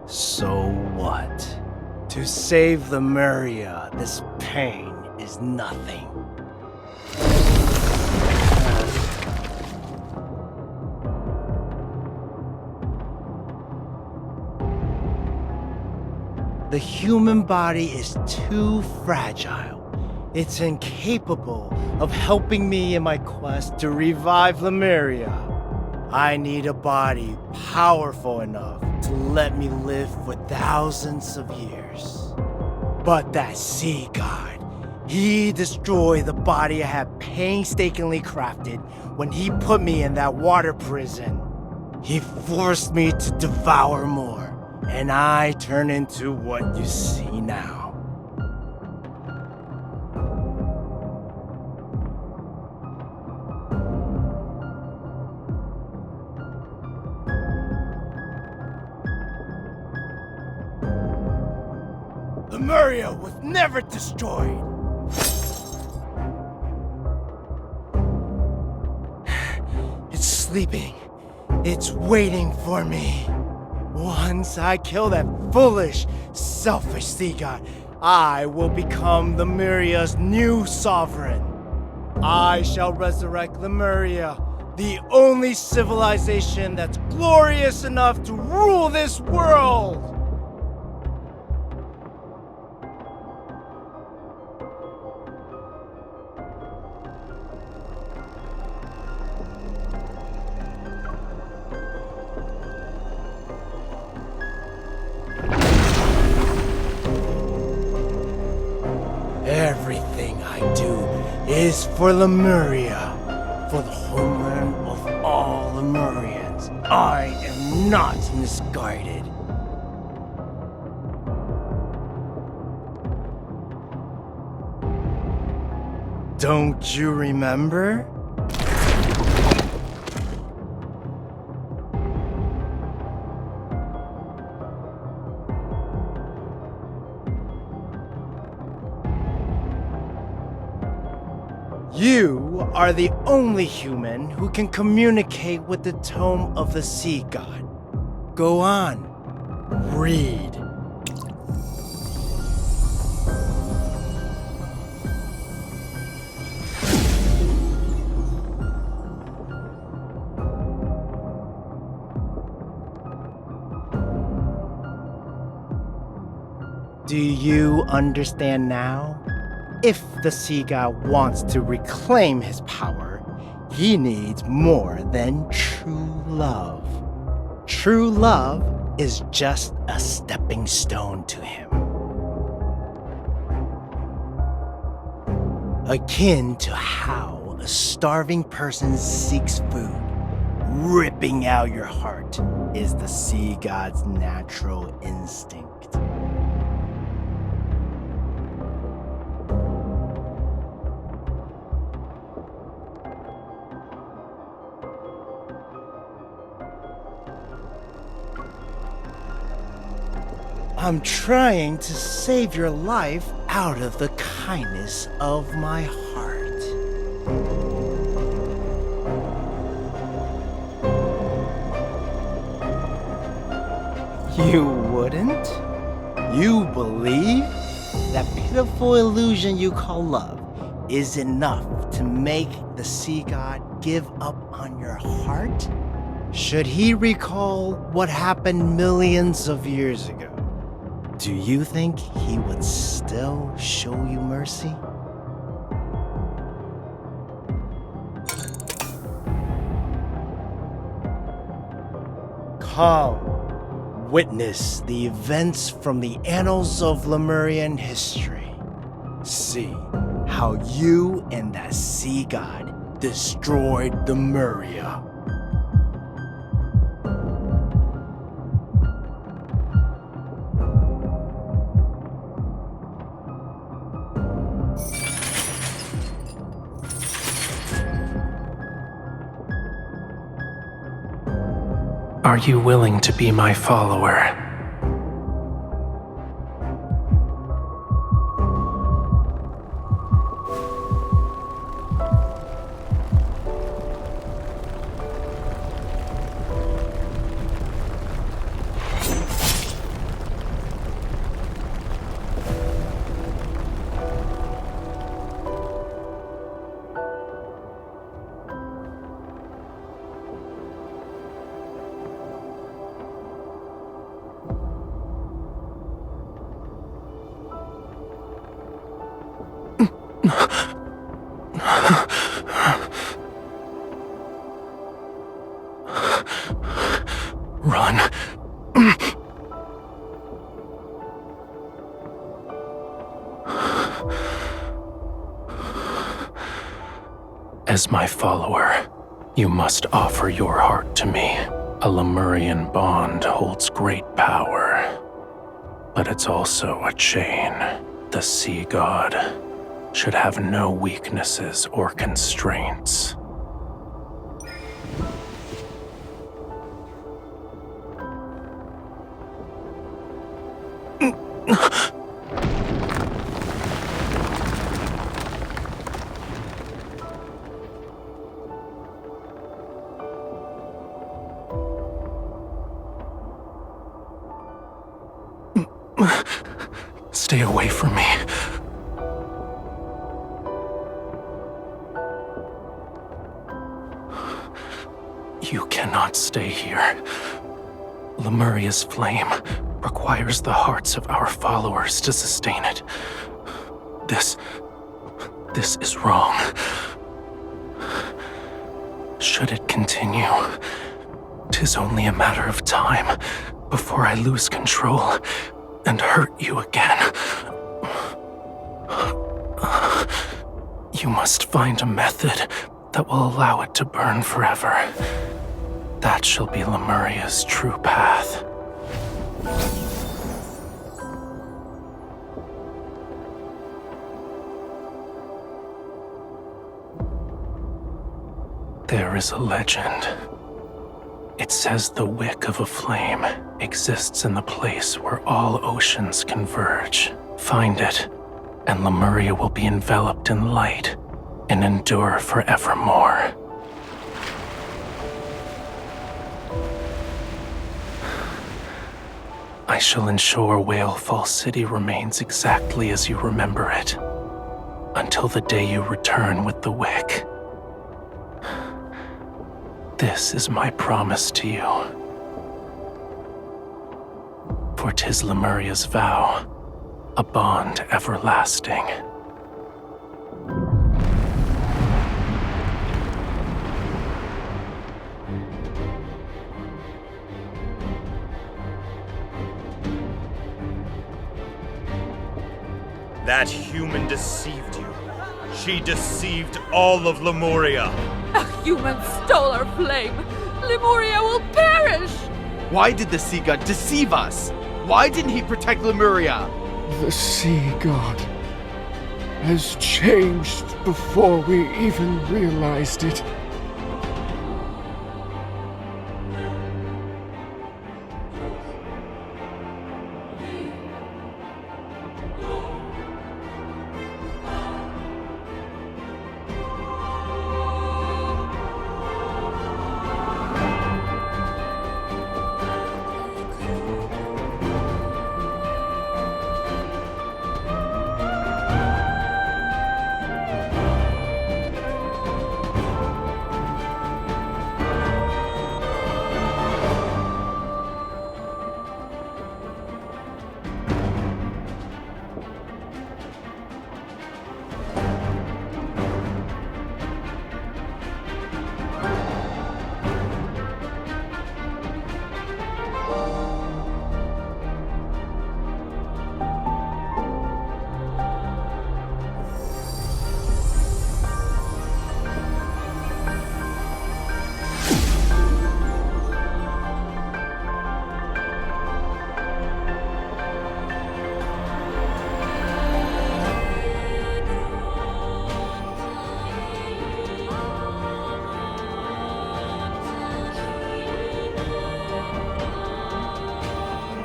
So what? To save Lemuria, this pain is nothing. The human body is too fragile. It's incapable of helping me in my quest to revive Lemuria. I need a body powerful enough to let me live for thousands of years. But that sea god, he destroyed the body I had painstakingly crafted when he put me in that water prison. He forced me to devour more. And I turn into what you see now. Lemuria was never destroyed. It's sleeping. It's waiting for me. Once I kill that foolish, selfish sea god, I will become Lemuria's new sovereign. I shall resurrect Lemuria, the only civilization that's glorious enough to rule this world! Everything I do is for Lemuria, for the homeland of all Lemurians. I am not misguided. Don't you remember? You are the only human who can communicate with the tome of the sea god. Go on, read. Do you understand now? If the sea god wants to reclaim his power, he needs more than true love. True love is just a stepping stone to him. Akin to how a starving person seeks food, ripping out your heart is the sea god's natural instinct. I'm trying to save your life out of the kindness of my heart. You wouldn't? You believe that pitiful illusion you call love is enough to make the sea god give up on your heart? Should he recall what happened millions of years ago, do you think he would still show you mercy? Come, witness the events from the annals of Lemurian history. See how you and that sea god destroyed Lemuria. Are you willing to be my follower? Run. As my follower, you must offer your heart to me. A Lemurian bond holds great power, but it's also a chain. The sea god should have no weaknesses or constraints. Stay away from me. You cannot stay here. Lemuria's flame requires the hearts of our followers to sustain it. This is wrong. Should it continue, 'tis only a matter of time before I lose control and hurt you again. You must find a method that will allow it to burn forever. That shall be Lemuria's true path. There is a legend. It says the wick of a flame exists in the place where all oceans converge. Find it, and Lemuria will be enveloped in light and endure forevermore. I shall ensure Whale Fall City remains exactly as you remember it, until the day you return with the wick. This is my promise to you. For 'tis Lemuria's vow, a bond everlasting. That human deceived you. She deceived all of Lemuria. A human stole our flame. Lemuria will perish! Why did the sea god deceive us? Why didn't he protect Lemuria? The sea god has changed before we even realized it.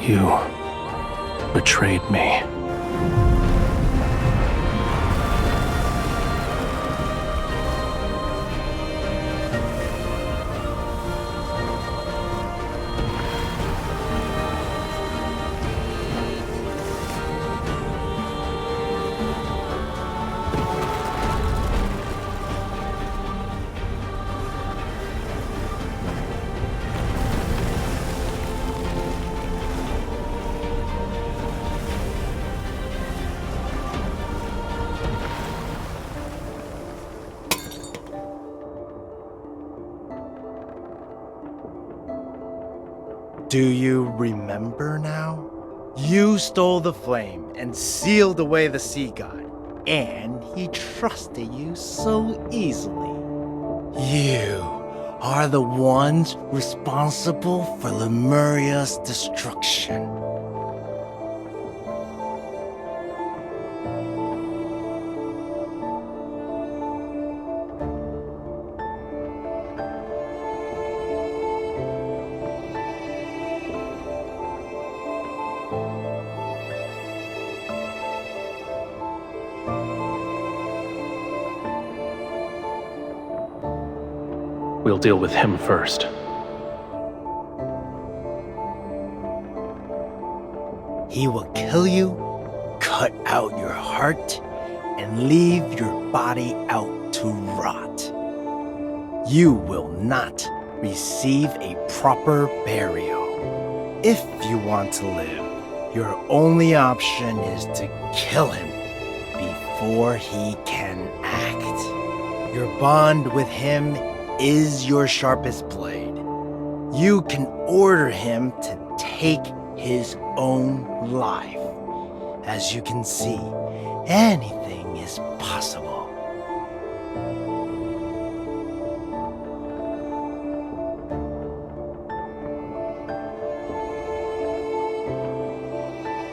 You betrayed me. Do you remember now? You stole the flame and sealed away the sea god, and he trusted you so easily. You are the ones responsible for Lemuria's destruction. We'll deal with him first. He will kill you, cut out your heart, and leave your body out to rot. You will not receive a proper burial. If you want to live, your only option is to kill him before he can act. Your bond with him is your sharpest blade. You can order him to take his own life. As you can see, anything is possible.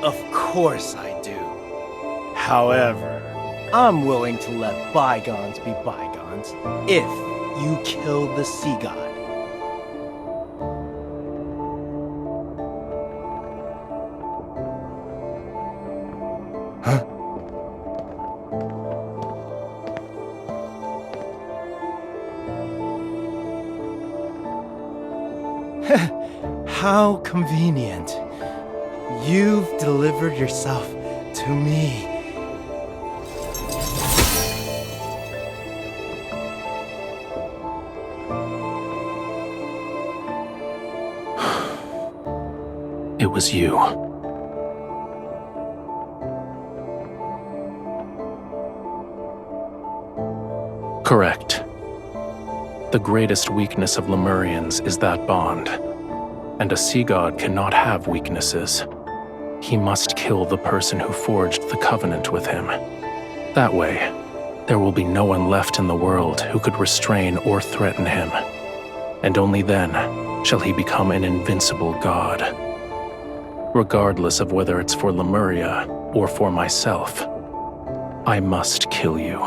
Of course I do. However, I'm willing to let bygones be bygones if you killed the sea god. Huh? How convenient. You've delivered yourself to me. It was you. Correct. The greatest weakness of Lemurians is that bond. And a sea god cannot have weaknesses. He must kill the person who forged the covenant with him. That way, there will be no one left in the world who could restrain or threaten him. And only then shall he become an invincible god. Regardless of whether it's for Lemuria or for myself, I must kill you.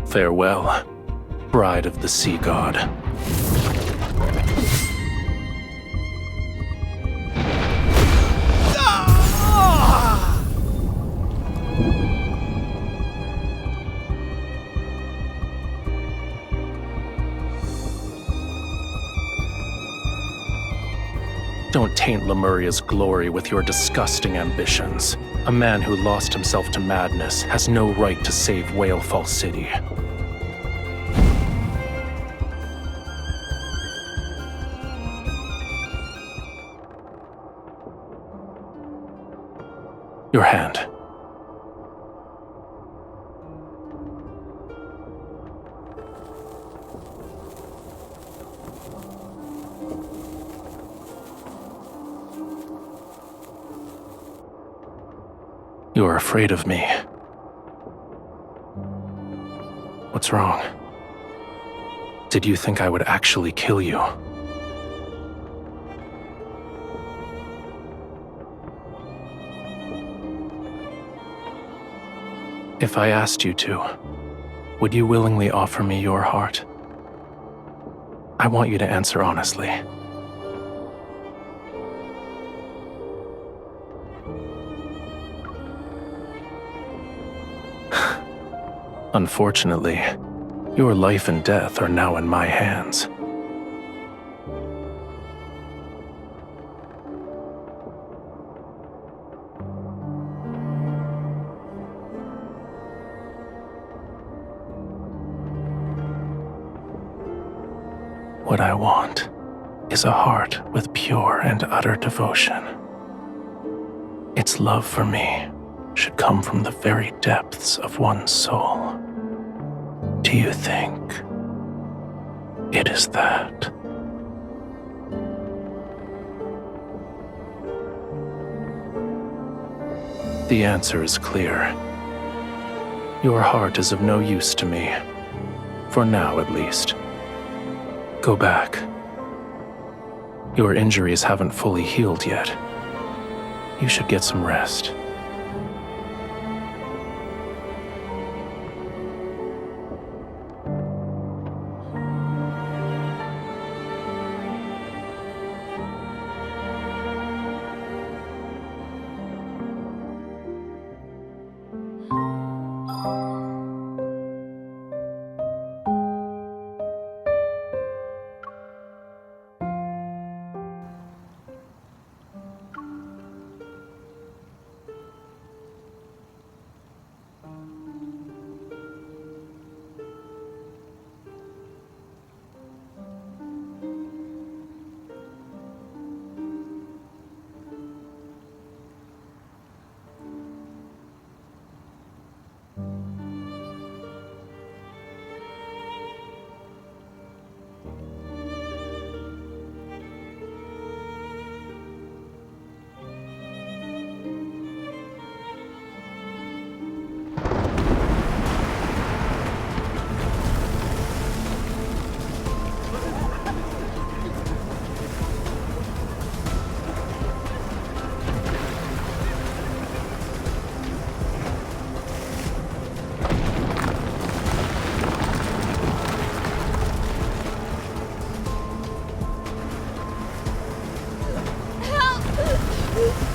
Farewell, bride of the sea god. Don't taint Lemuria's glory with your disgusting ambitions. A man who lost himself to madness has no right to save Whalefall City. Your hand. You are afraid of me. What's wrong? Did you think I would actually kill you? If I asked you to, would you willingly offer me your heart? I want you to answer honestly. Unfortunately, your life and death are now in my hands. What I want is a heart with pure and utter devotion. Its love for me should come from the very depths of one's soul. Do you think it is that? The answer is clear. Your heart is of no use to me, for now at least. Go back. Your injuries haven't fully healed yet. You should get some rest.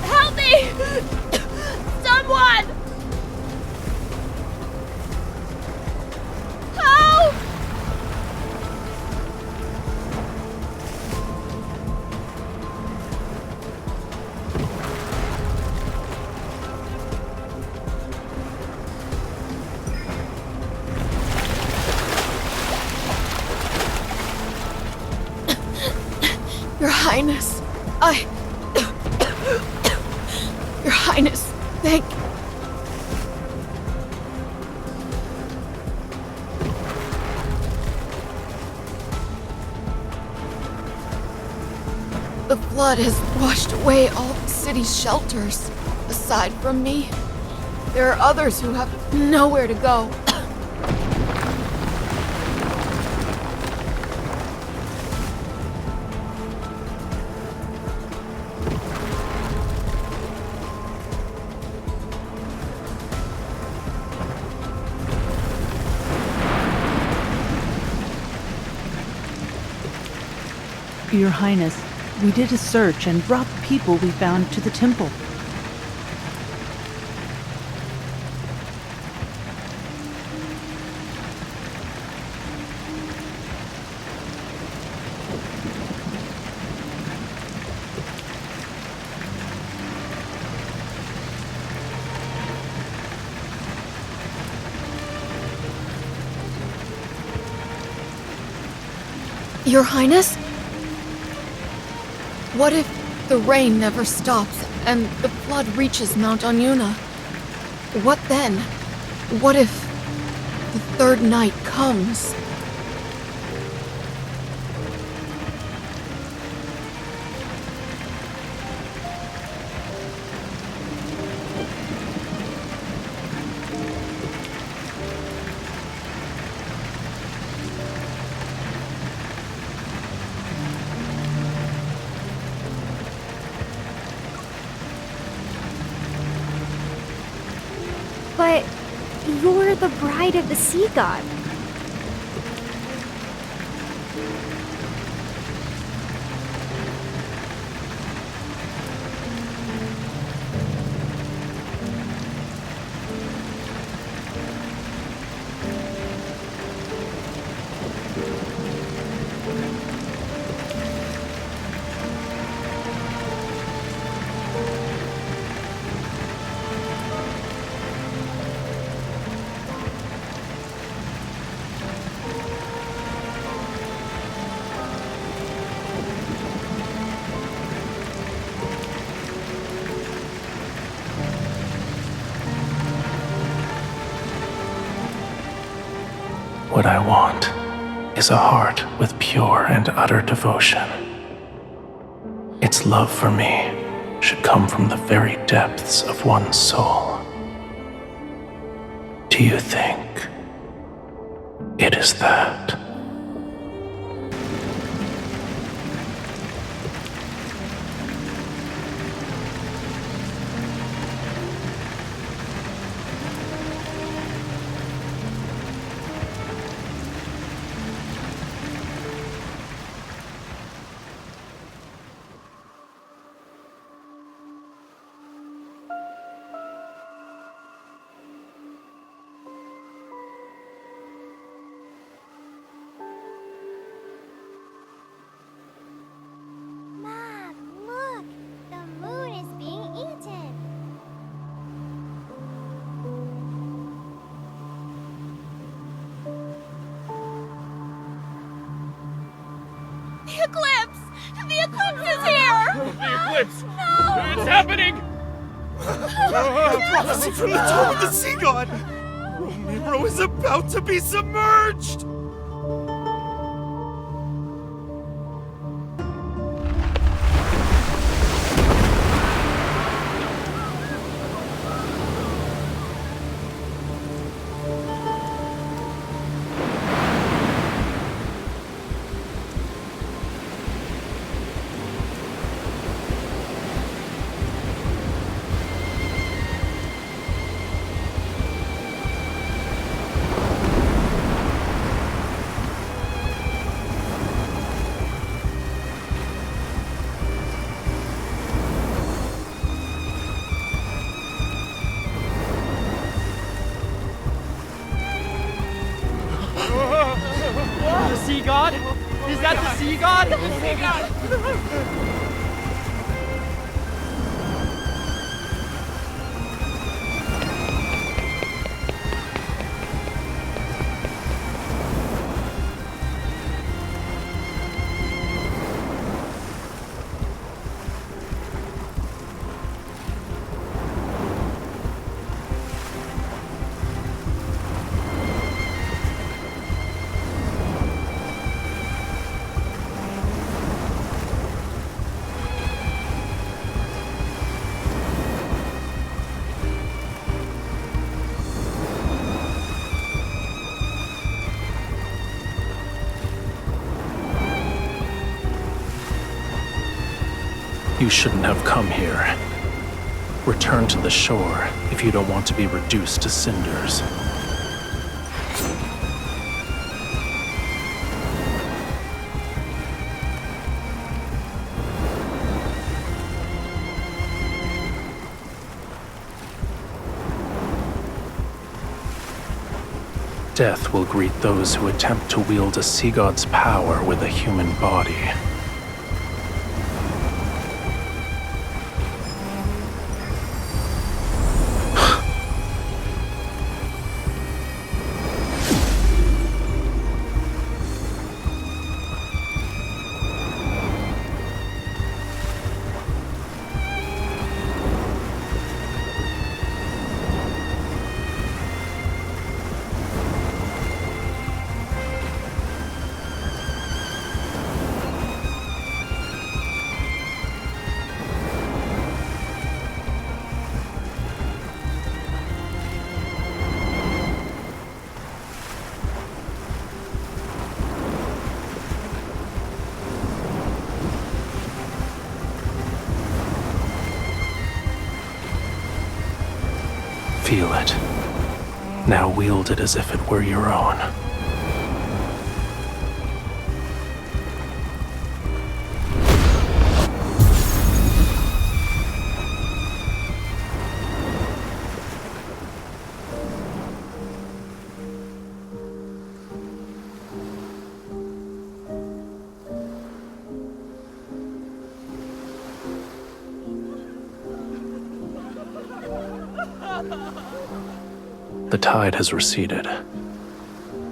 Help me! Someone! Help! Your Highness, Your Highness, thank... The flood has washed away all the city's shelters. Aside from me, there are others who have nowhere to go. Your Highness, we did a search and brought the people we found to the temple. Your Highness? What if the rain never stops and the flood reaches Mount Anyuna? What then? What if the third night comes? But You're the bride of the sea god. What I want is a heart with pure and utter devotion. Its love for me should come from the very depths of one's soul. Do you think it is that? The eclipse! The eclipse is here! The eclipse! No! It's happening! The prophecy from the Tomb of the Sea God! Romirro is about to be submerged! The sea god? Is that the sea god? The sea god! You shouldn't have come here. Return to the shore if you don't want to be reduced to cinders. Death will greet those who attempt to wield a sea god's power with a human body. Feel it. Now wield it as if it were your own. The tide has receded.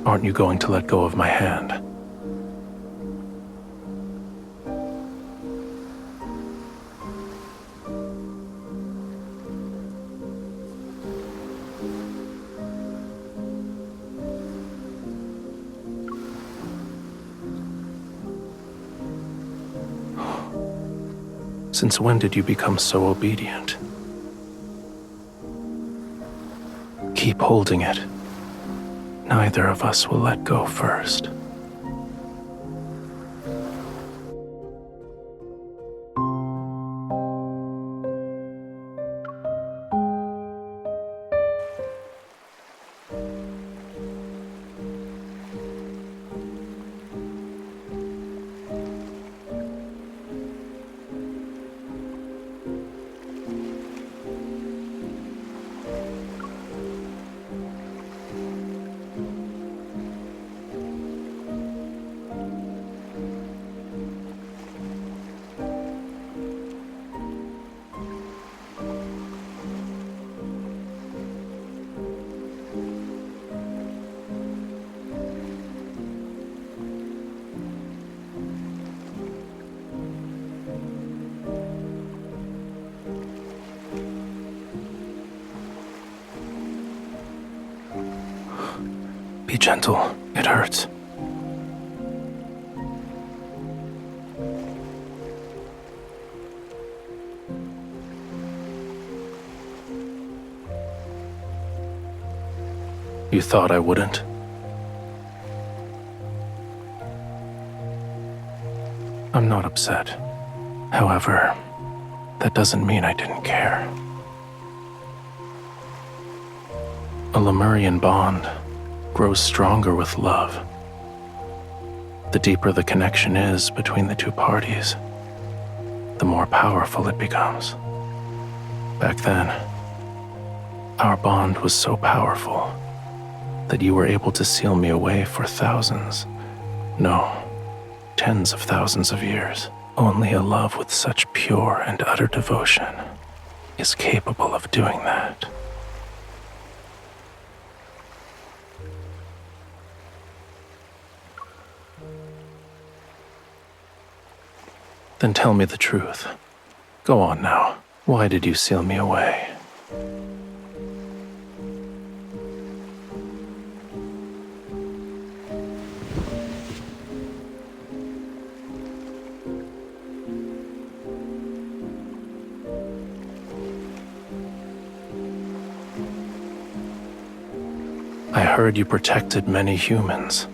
Aren't you going to let go of my hand? Since when did you become so obedient? Keep holding it. Neither of us will let go first. Be gentle. It hurts. You thought I wouldn't? I'm not upset. However, that doesn't mean I didn't care. A Lemurian bond grows stronger with love. The deeper the connection is between the two parties, the more powerful it becomes. Back then, our bond was so powerful that you were able to seal me away for thousands, no, tens of thousands of years. Only a love with such pure and utter devotion is capable of doing that. Then tell me the truth. Go on now. Why did you seal me away? I heard you protected many humans.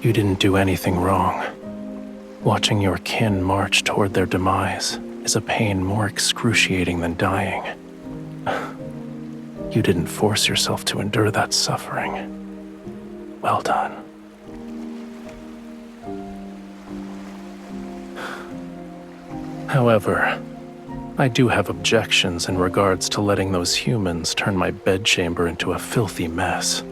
You didn't do anything wrong. Watching your kin march toward their demise is a pain more excruciating than dying. You didn't force yourself to endure that suffering. Well done. However, I do have objections in regards to letting those humans turn my bedchamber into a filthy mess.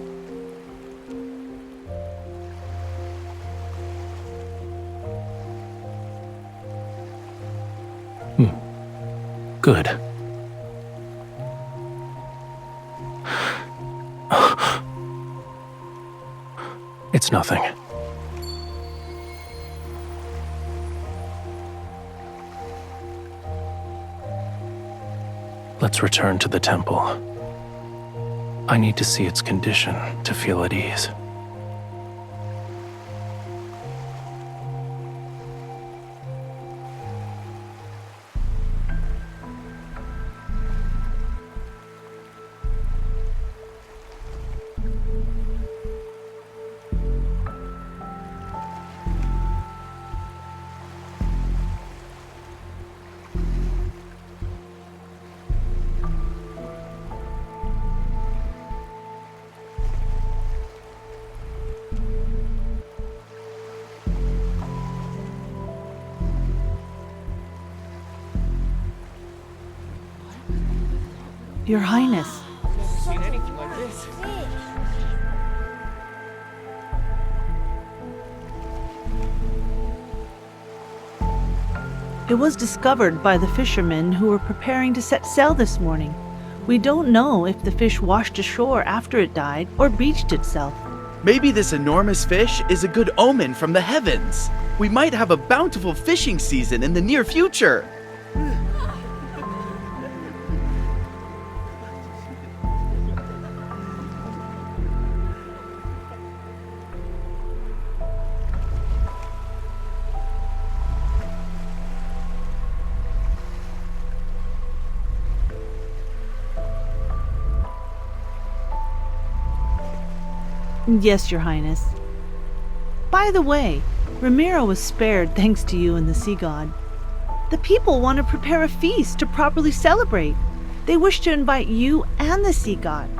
Good. It's nothing. Let's return to the temple. I need to see its condition to feel at ease. Your Highness. Seen anything like this? It was discovered by the fishermen who were preparing to set sail this morning. We don't know if the fish washed ashore after it died or beached itself. Maybe this enormous fish is a good omen from the heavens. We might have a bountiful fishing season in the near future. Yes, Your Highness. By the way, Romirro was spared thanks to you and the sea god. The people want to prepare a feast to properly celebrate. They wish to invite you and the sea god.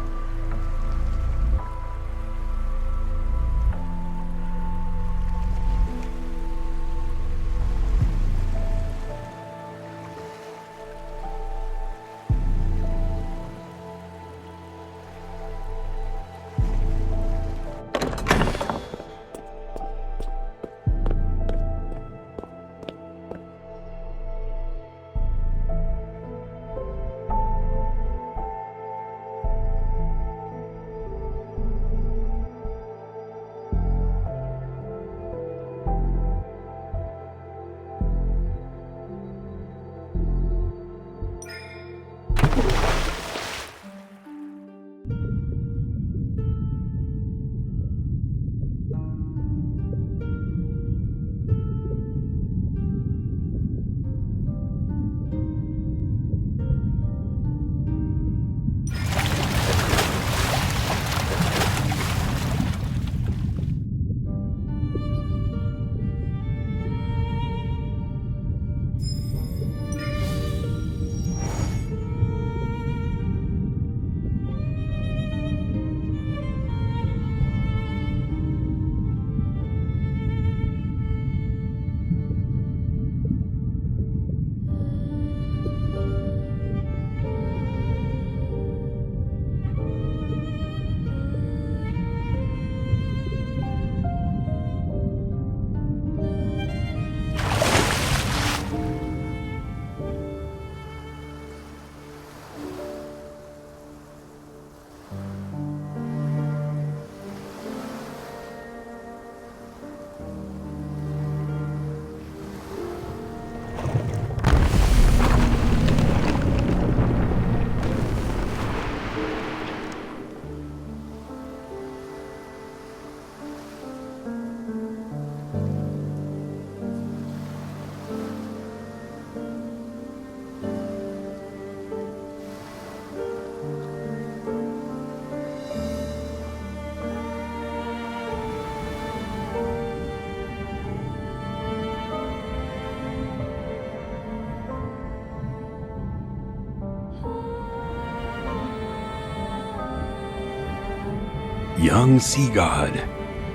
Young sea god.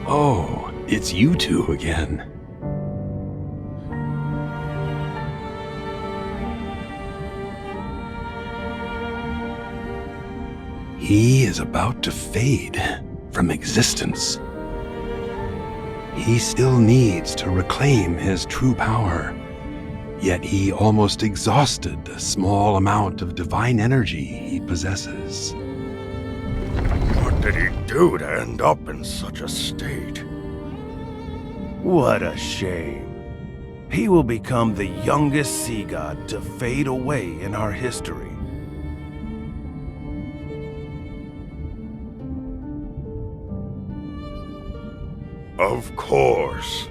Oh, it's you two again. He is about to fade from existence. He still needs to reclaim his true power, yet he almost exhausted the small amount of divine energy he possesses. What did he do to end up in such a state? What a shame. He will become the youngest sea god to fade away in our history. Of course.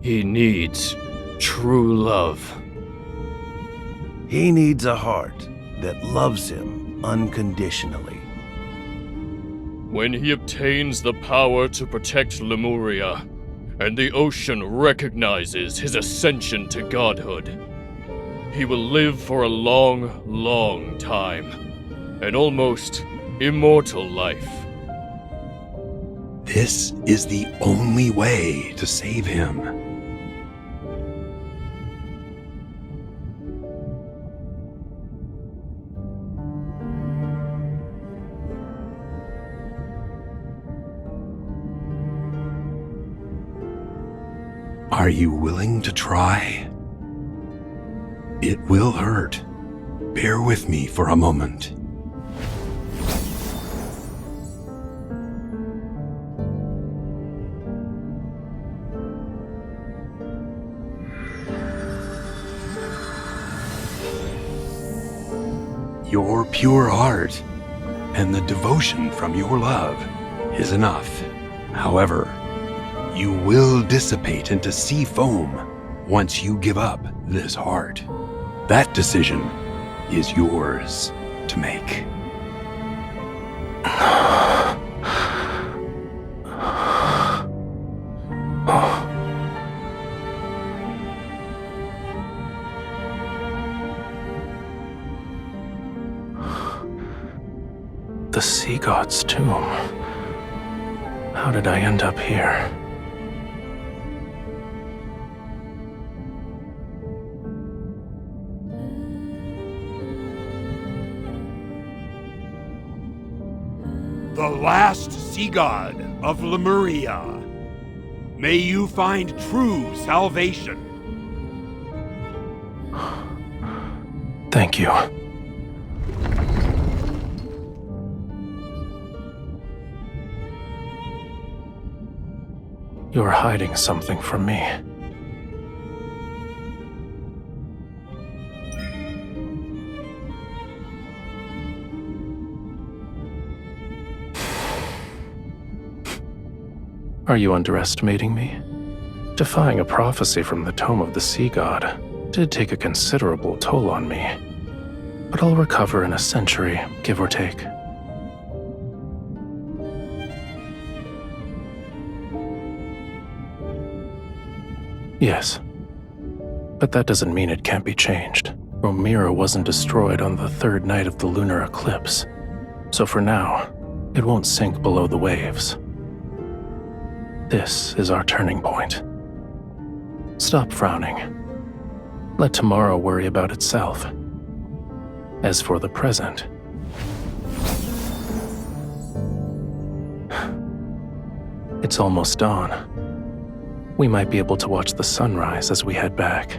He needs true love. He needs a heart that loves him unconditionally. When he obtains the power to protect Lemuria, and the ocean recognizes his ascension to godhood, he will live for a long, long time. An almost immortal life. This is the only way to save him. Are you willing to try? It will hurt. Bear with me for a moment. Your pure heart and the devotion from your love is enough. However, you will dissipate into sea foam once you give up this heart. That decision is yours to make. The Sea God's tomb. How did I end up here? The last sea god of Lemuria. May you find true salvation. Thank you. You're hiding something from me. Are you underestimating me? Defying a prophecy from the Tome of the Sea God did take a considerable toll on me, but I'll recover in a century, give or take. Yes, but that doesn't mean it can't be changed. Romirro wasn't destroyed on the third night of the lunar eclipse, so for now, it won't sink below the waves. This is our turning point. Stop frowning. Let tomorrow worry about itself. As for the present, it's almost dawn. We might be able to watch the sunrise as we head back.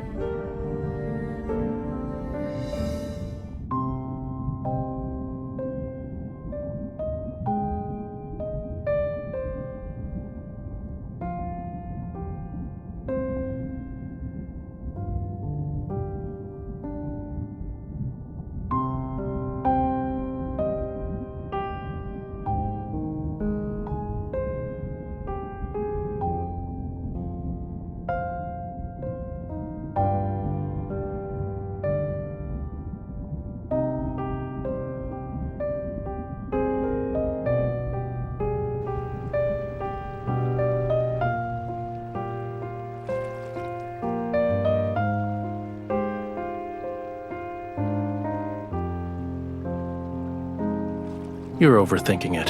You're overthinking it.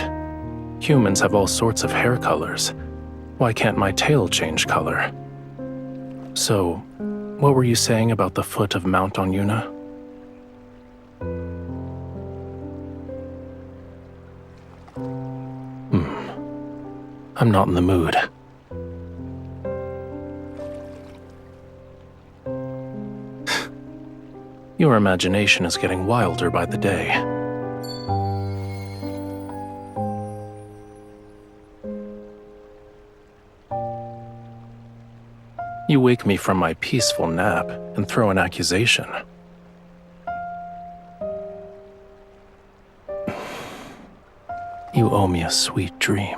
Humans have all sorts of hair colors. Why can't my tail change color? So, what were you saying about the foot of Mount Onyuna? I'm not in the mood. Your imagination is getting wilder by the day. You wake me from my peaceful nap and throw an accusation. You owe me a sweet dream.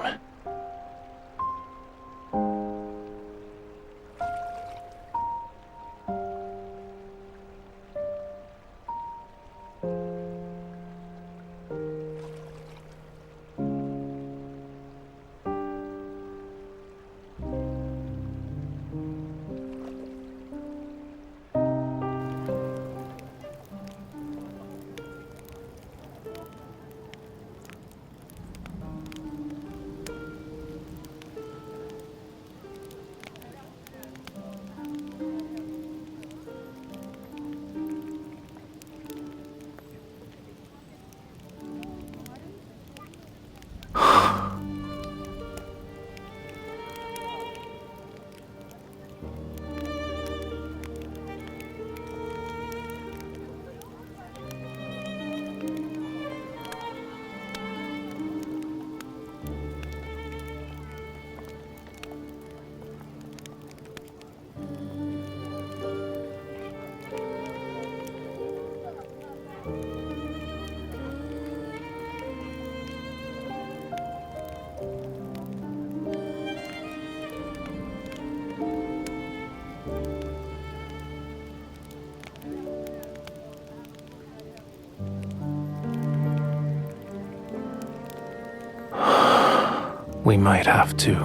We might have to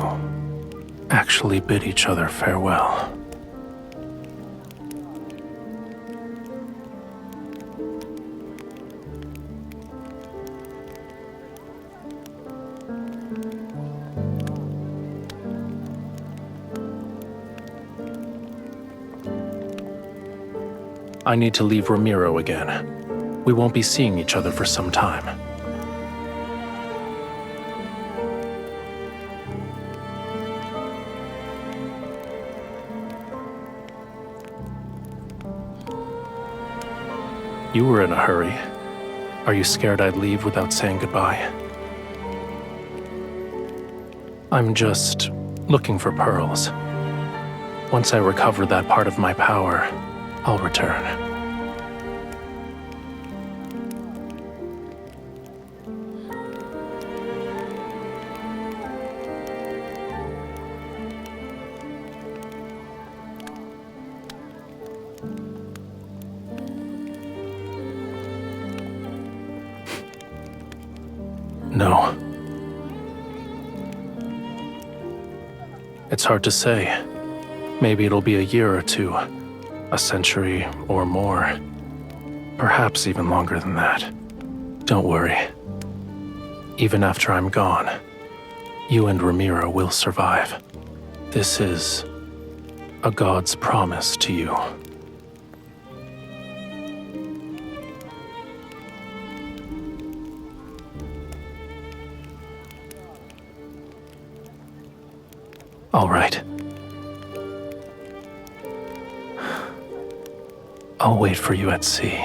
actually bid each other farewell. I need to leave Romirro again. We won't be seeing each other for some time. You were in a hurry. Are you scared I'd leave without saying goodbye? I'm just looking for pearls. Once I recover that part of my power, I'll return. No. It's hard to say. Maybe it'll be a year or two, a century or more. Perhaps even longer than that. Don't worry. Even after I'm gone, you and Romirro will survive. This is a god's promise to you. All right. I'll wait for you at sea.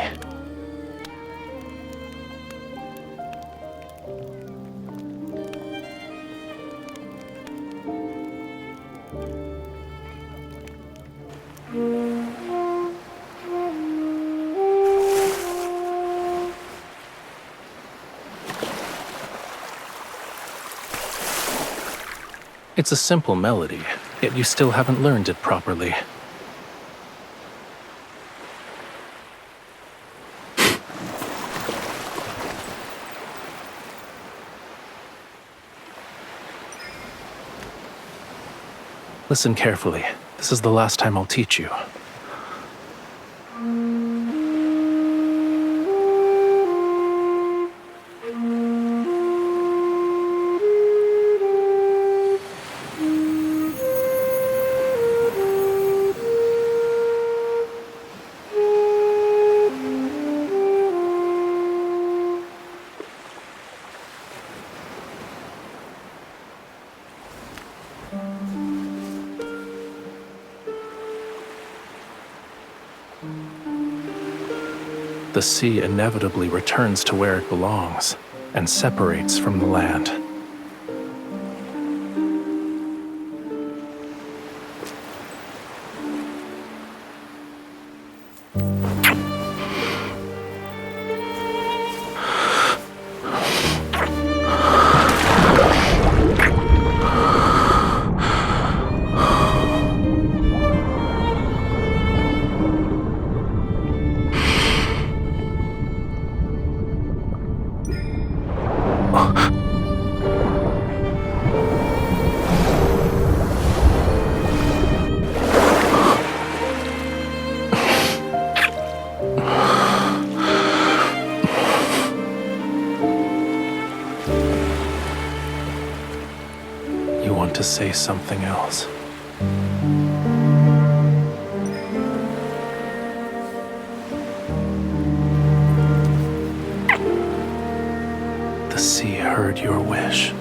It's a simple melody, yet you still haven't learned it properly. Listen carefully. This is the last time I'll teach you. The sea inevitably returns to where it belongs and separates from the land. To say something else. The sea heard your wish.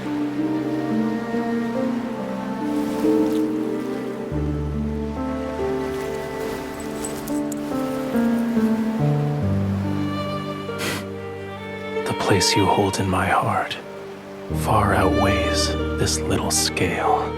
The place you hold in my heart far outweighs this little scale.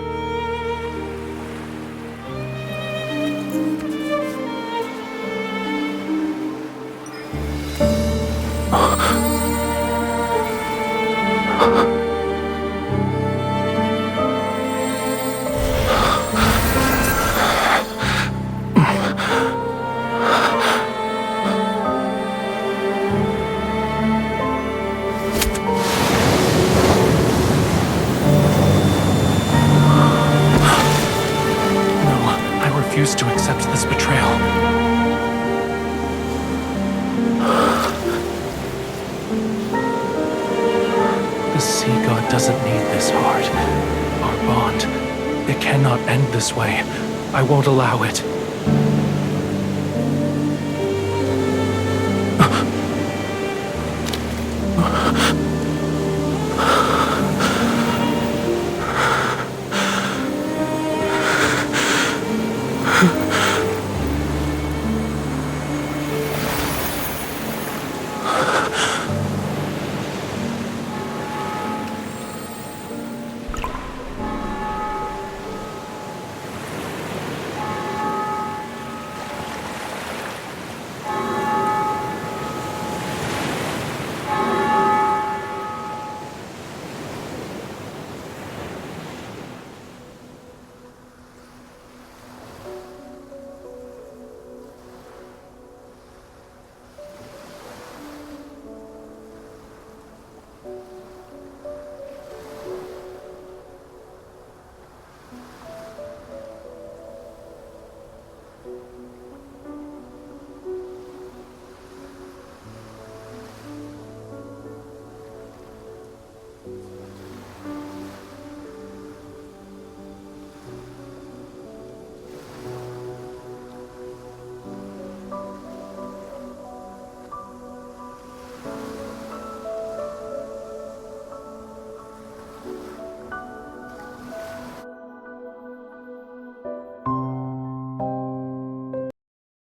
refuse to accept this betrayal. The sea god doesn't need this heart. Our bond, it cannot end this way. I won't allow it.